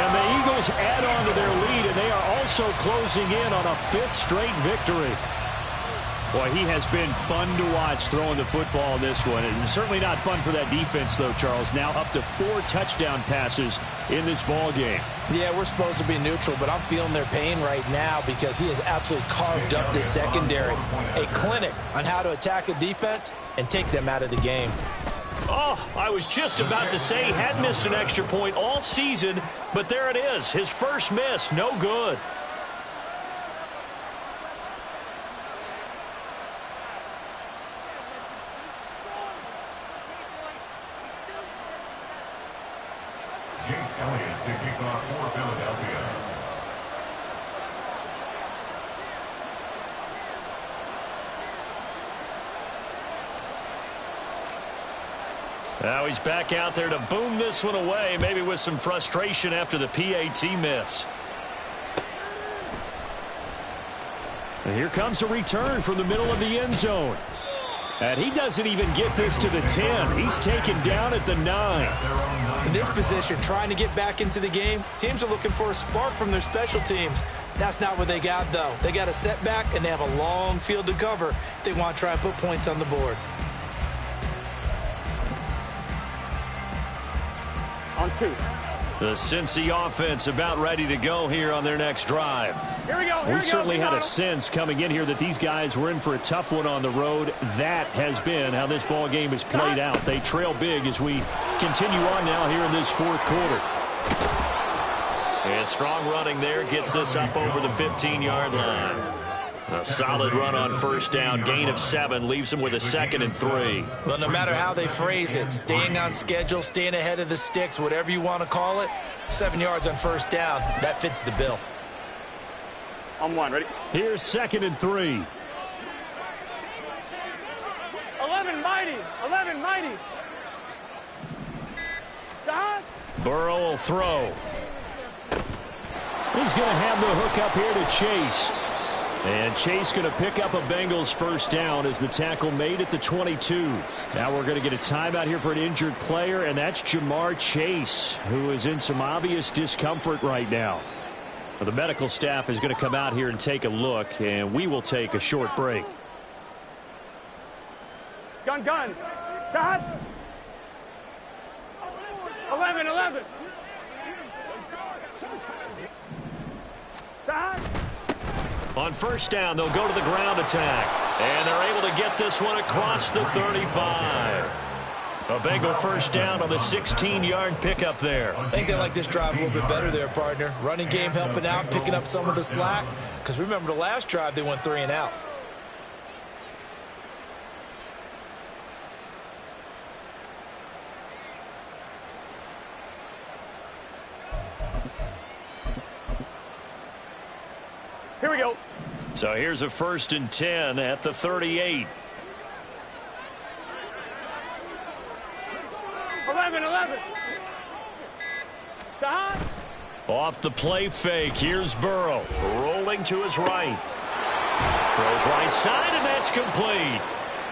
And the Eagles add on to their lead, and they are also closing in on a 5th straight victory. Boy, he has been fun to watch throwing the football in this one. It's certainly not fun for that defense, though, Charles. Now up to 4 touchdown passes in this ball game.
Yeah, we're supposed to be neutral, but I'm feeling their pain right now because he has absolutely carved up this secondary. A clinic on how to attack a defense and take them out of the game.
Oh, I was just about to say he had missed an extra point all season, but there it is. His first miss, no good.
Elliott to kick off for Philadelphia.
Now he's back out there to boom this one away, maybe with some frustration after the PAT miss. And here comes a return from the middle of the end zone. And he doesn't even get this to the 10. He's taken down at the 9.
In this position, trying to get back into the game, teams are looking for a spark from their special teams. That's not what they got, though. They got a setback, and they have a long field to cover if they want to try and put points on the board.
On 2.
The Cincy offense about ready to go here on their next drive.
Here we go.
We certainly had a sense coming in here that these guys were in for a tough one on the road. That has been how this ball game has played out. They trail big as we continue on now here in this fourth quarter. And strong running there gets this up over the 15-yard line. A solid run on first down, gain of 7, leaves them with a 2nd and 3.
Well, no matter how they phrase it, staying on schedule, staying ahead of the sticks, whatever you want to call it, 7 yards on first down, that fits the bill.
On 1, ready?
Here's 2nd and 3.
11 mighty. 11 mighty. Don.
Burrow will throw. He's going to have the hook up here to Chase. And Chase going to pick up a Bengals first down as the tackle made at the 22. Now we're going to get a timeout here for an injured player, and that's Jamar Chase, who is in some obvious discomfort right now. The medical staff is going to come out here and take a look, and we will take a short break.
Gun. Stop. 11. Stop.
On first down, they'll go to the ground attack. And they're able to get this one across the 35. A Bengal first down on the 16-yard pickup there.
I think they like this drive a little bit better there, partner. Running game helping out, picking up some of the slack. Because remember, the last drive, they went 3 and out.
Here we go.
So here's a 1st and 10 at the 38.
11. Stop.
Off the play fake, here's Burrow. Rolling to his right. Throws right side, and that's complete.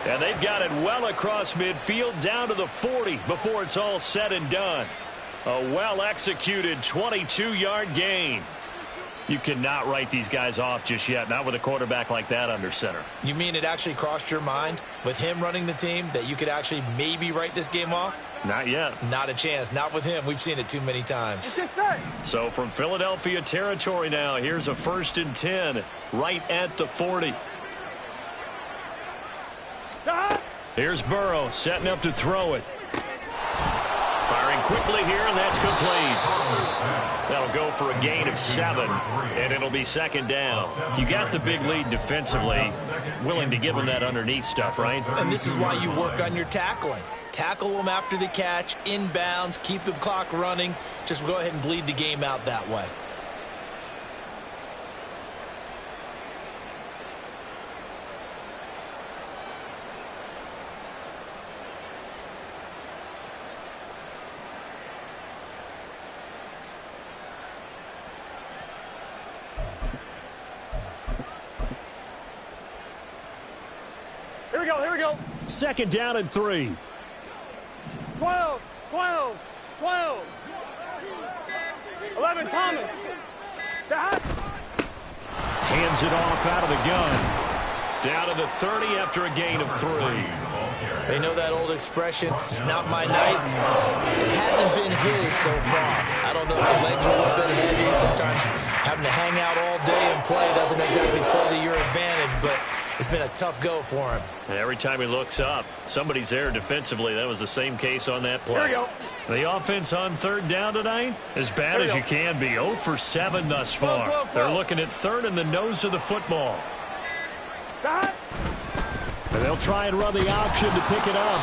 And they've got it well across midfield down to the 40 before it's all said and done. A well-executed 22-yard gain. You cannot write these guys off just yet, not with a quarterback like that under center.
You mean it actually crossed your mind with him running the team that you could actually maybe write this game off?
Not yet.
Not a chance. Not with him. We've seen it too many times.
So from Philadelphia territory now, here's a 1st and 10 right at the 40.
Stop.
Here's Burrow setting up to throw it. Firing quickly here, and that's complete. That'll go for a gain of 7, and it'll be 2nd down. You got the big lead defensively, willing to give them that underneath stuff, right?
And this is why you work on your tackling. Tackle them after the catch, inbounds, keep the clock running. Just go ahead and bleed the game out that way.
Here we go.
2nd down and 3.
12. 11, Thomas. Stop.
Hands it off out of the gun. Down to the 30 after a gain of 3.
They know that old expression, it's not my night. It hasn't been his so far. I don't know if the legs are a little bit heavy. Sometimes having to hang out all day and play doesn't exactly play to your advantage, but it's been a tough go for him.
And every time he looks up, somebody's there defensively. That was the same case on that play.
Here we go.
The offense on 3rd down tonight, as bad as you can be. 0 for 7 thus far.
12.
They're looking at 3rd in the nose of the football.
Stop.
And they'll try and run the option to pick it up.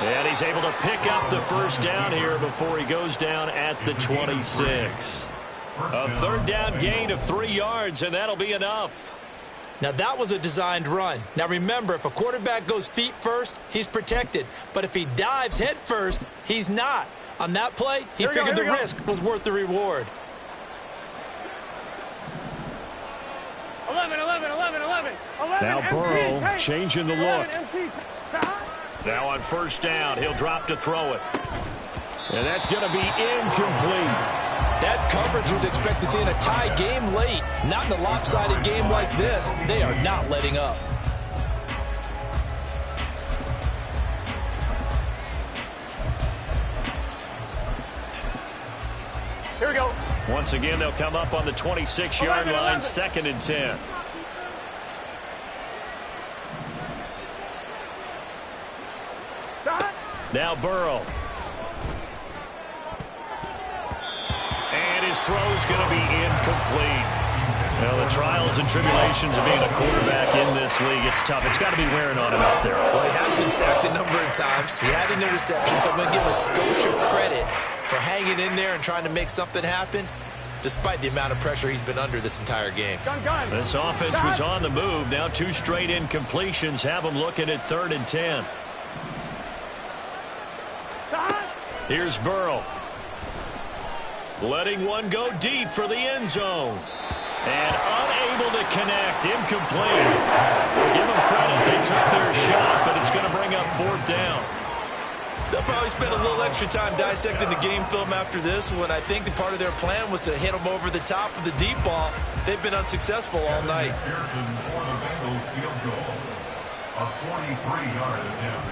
And he's able to pick up the 1st down here before he goes down at the 26. A 3rd down gain of 3 yards, and that'll be enough.
Now, that was a designed run. Now, remember, if a quarterback goes feet first, he's protected. But if he dives head first, he's not. On that play, he figured the risk was worth the reward.
11.
Now Burrow changing the look. Now on 1st down, he'll drop to throw it. And that's going to be incomplete.
That's coverage you'd expect to see in a tie game late. Not in a lopsided game like this. They are not letting up.
Here we go.
Once again, they'll come up on the 26-yard line, 2nd and 10.
Stop.
Now Burrow. And his throw's going to be incomplete. Well, the trials and tribulations of being a quarterback in this league, it's tough. It's got to be wearing on him out there.
Well, he has been sacked a number of times. He had an interception, so I'm going to give him a skosh of credit for hanging in there and trying to make something happen, despite the amount of pressure he's been under this entire game.
Gun.
This offense was on the move. Now 2 straight incompletions have them looking at 3rd and 10.
Stop.
Here's Burrow. Letting one go deep for the end zone. And unable to connect. Incomplete. Give them credit. They took their shot, but it's going to bring up 4th down.
They'll probably spend a little extra time dissecting the game film after this one. I think the part of their plan was to hit them over the top of the deep ball. They've been unsuccessful all night.
A 43-yard attempt.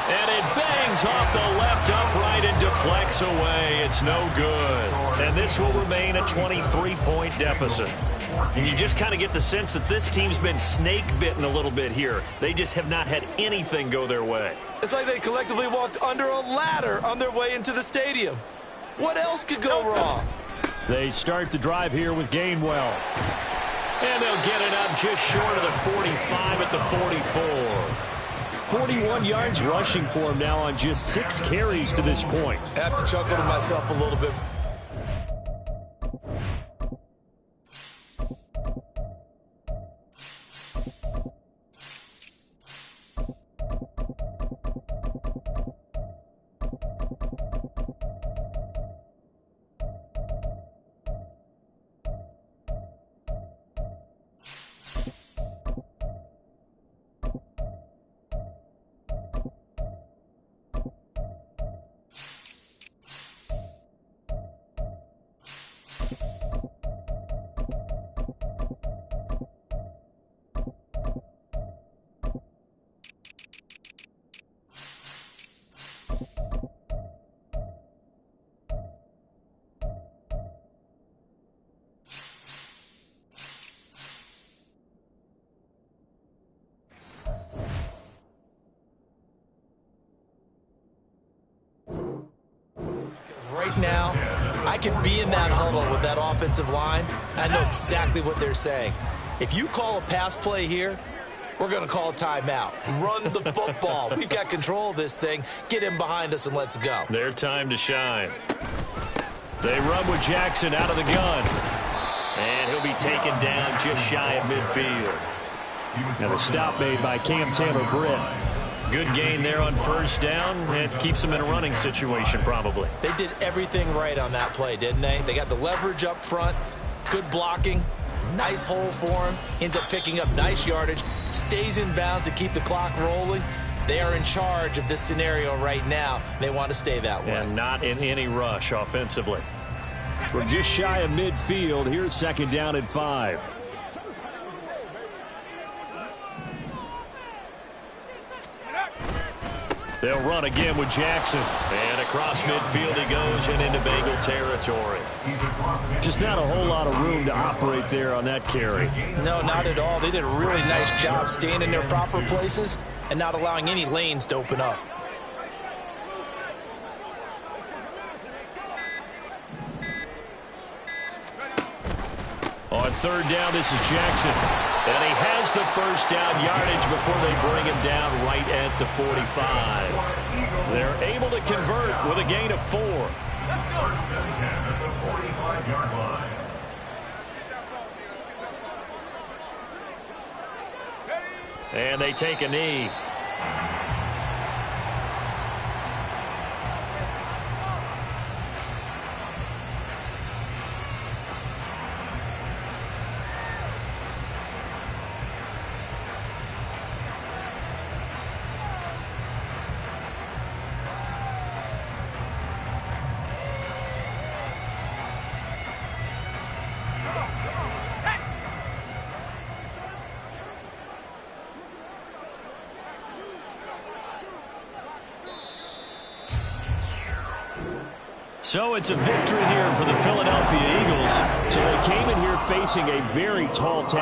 And it bangs off the left upright and deflects away. It's no good. And this will remain a 23-point deficit. And you just kind of get the sense that this team's been snake-bitten a little bit here. They just have not had anything go their way.
It's like they collectively walked under a ladder on their way into the stadium. What else could go wrong?
They start the drive here with Gainwell. And they'll get it up just short of the 45 at the 44. 41 yards rushing for him now on just 6 carries to this point.
I have to chuckle to myself a little bit. Right now, I could be in that huddle with that offensive line. I know exactly what they're saying. If you call a pass play here, we're going to call a timeout. Run the football. We've got control of this thing. Get him behind us and let's go.
Their time to shine. They run with Jackson out of the gun. And he'll be taken down just shy of midfield. And a stop made by Cam Taylor-Britt. Good gain there on first down. It keeps them in a running situation probably.
They did everything right on that play, didn't they? They got the leverage up front, good blocking, nice hole for him, ends up picking up nice yardage, stays in bounds to keep the clock rolling. They are in charge of this scenario right now. They want to stay that way.
And not in any rush offensively. We're just shy of midfield. Here's second down and 5. They'll run again with Jackson. And across midfield he goes and into Bengal territory. Just not a whole lot of room to operate there on that carry.
No, not at all. They did a really nice job staying in their proper places and not allowing any lanes to open up.
On third down, this is Jackson. And he has the first down yardage before they bring him down right at the 45. They're able to convert with a gain of 4.
First and 10 at the 45-yard line.
And they take a knee. So it's a victory here for the Philadelphia Eagles. So they came in here facing a very tall task.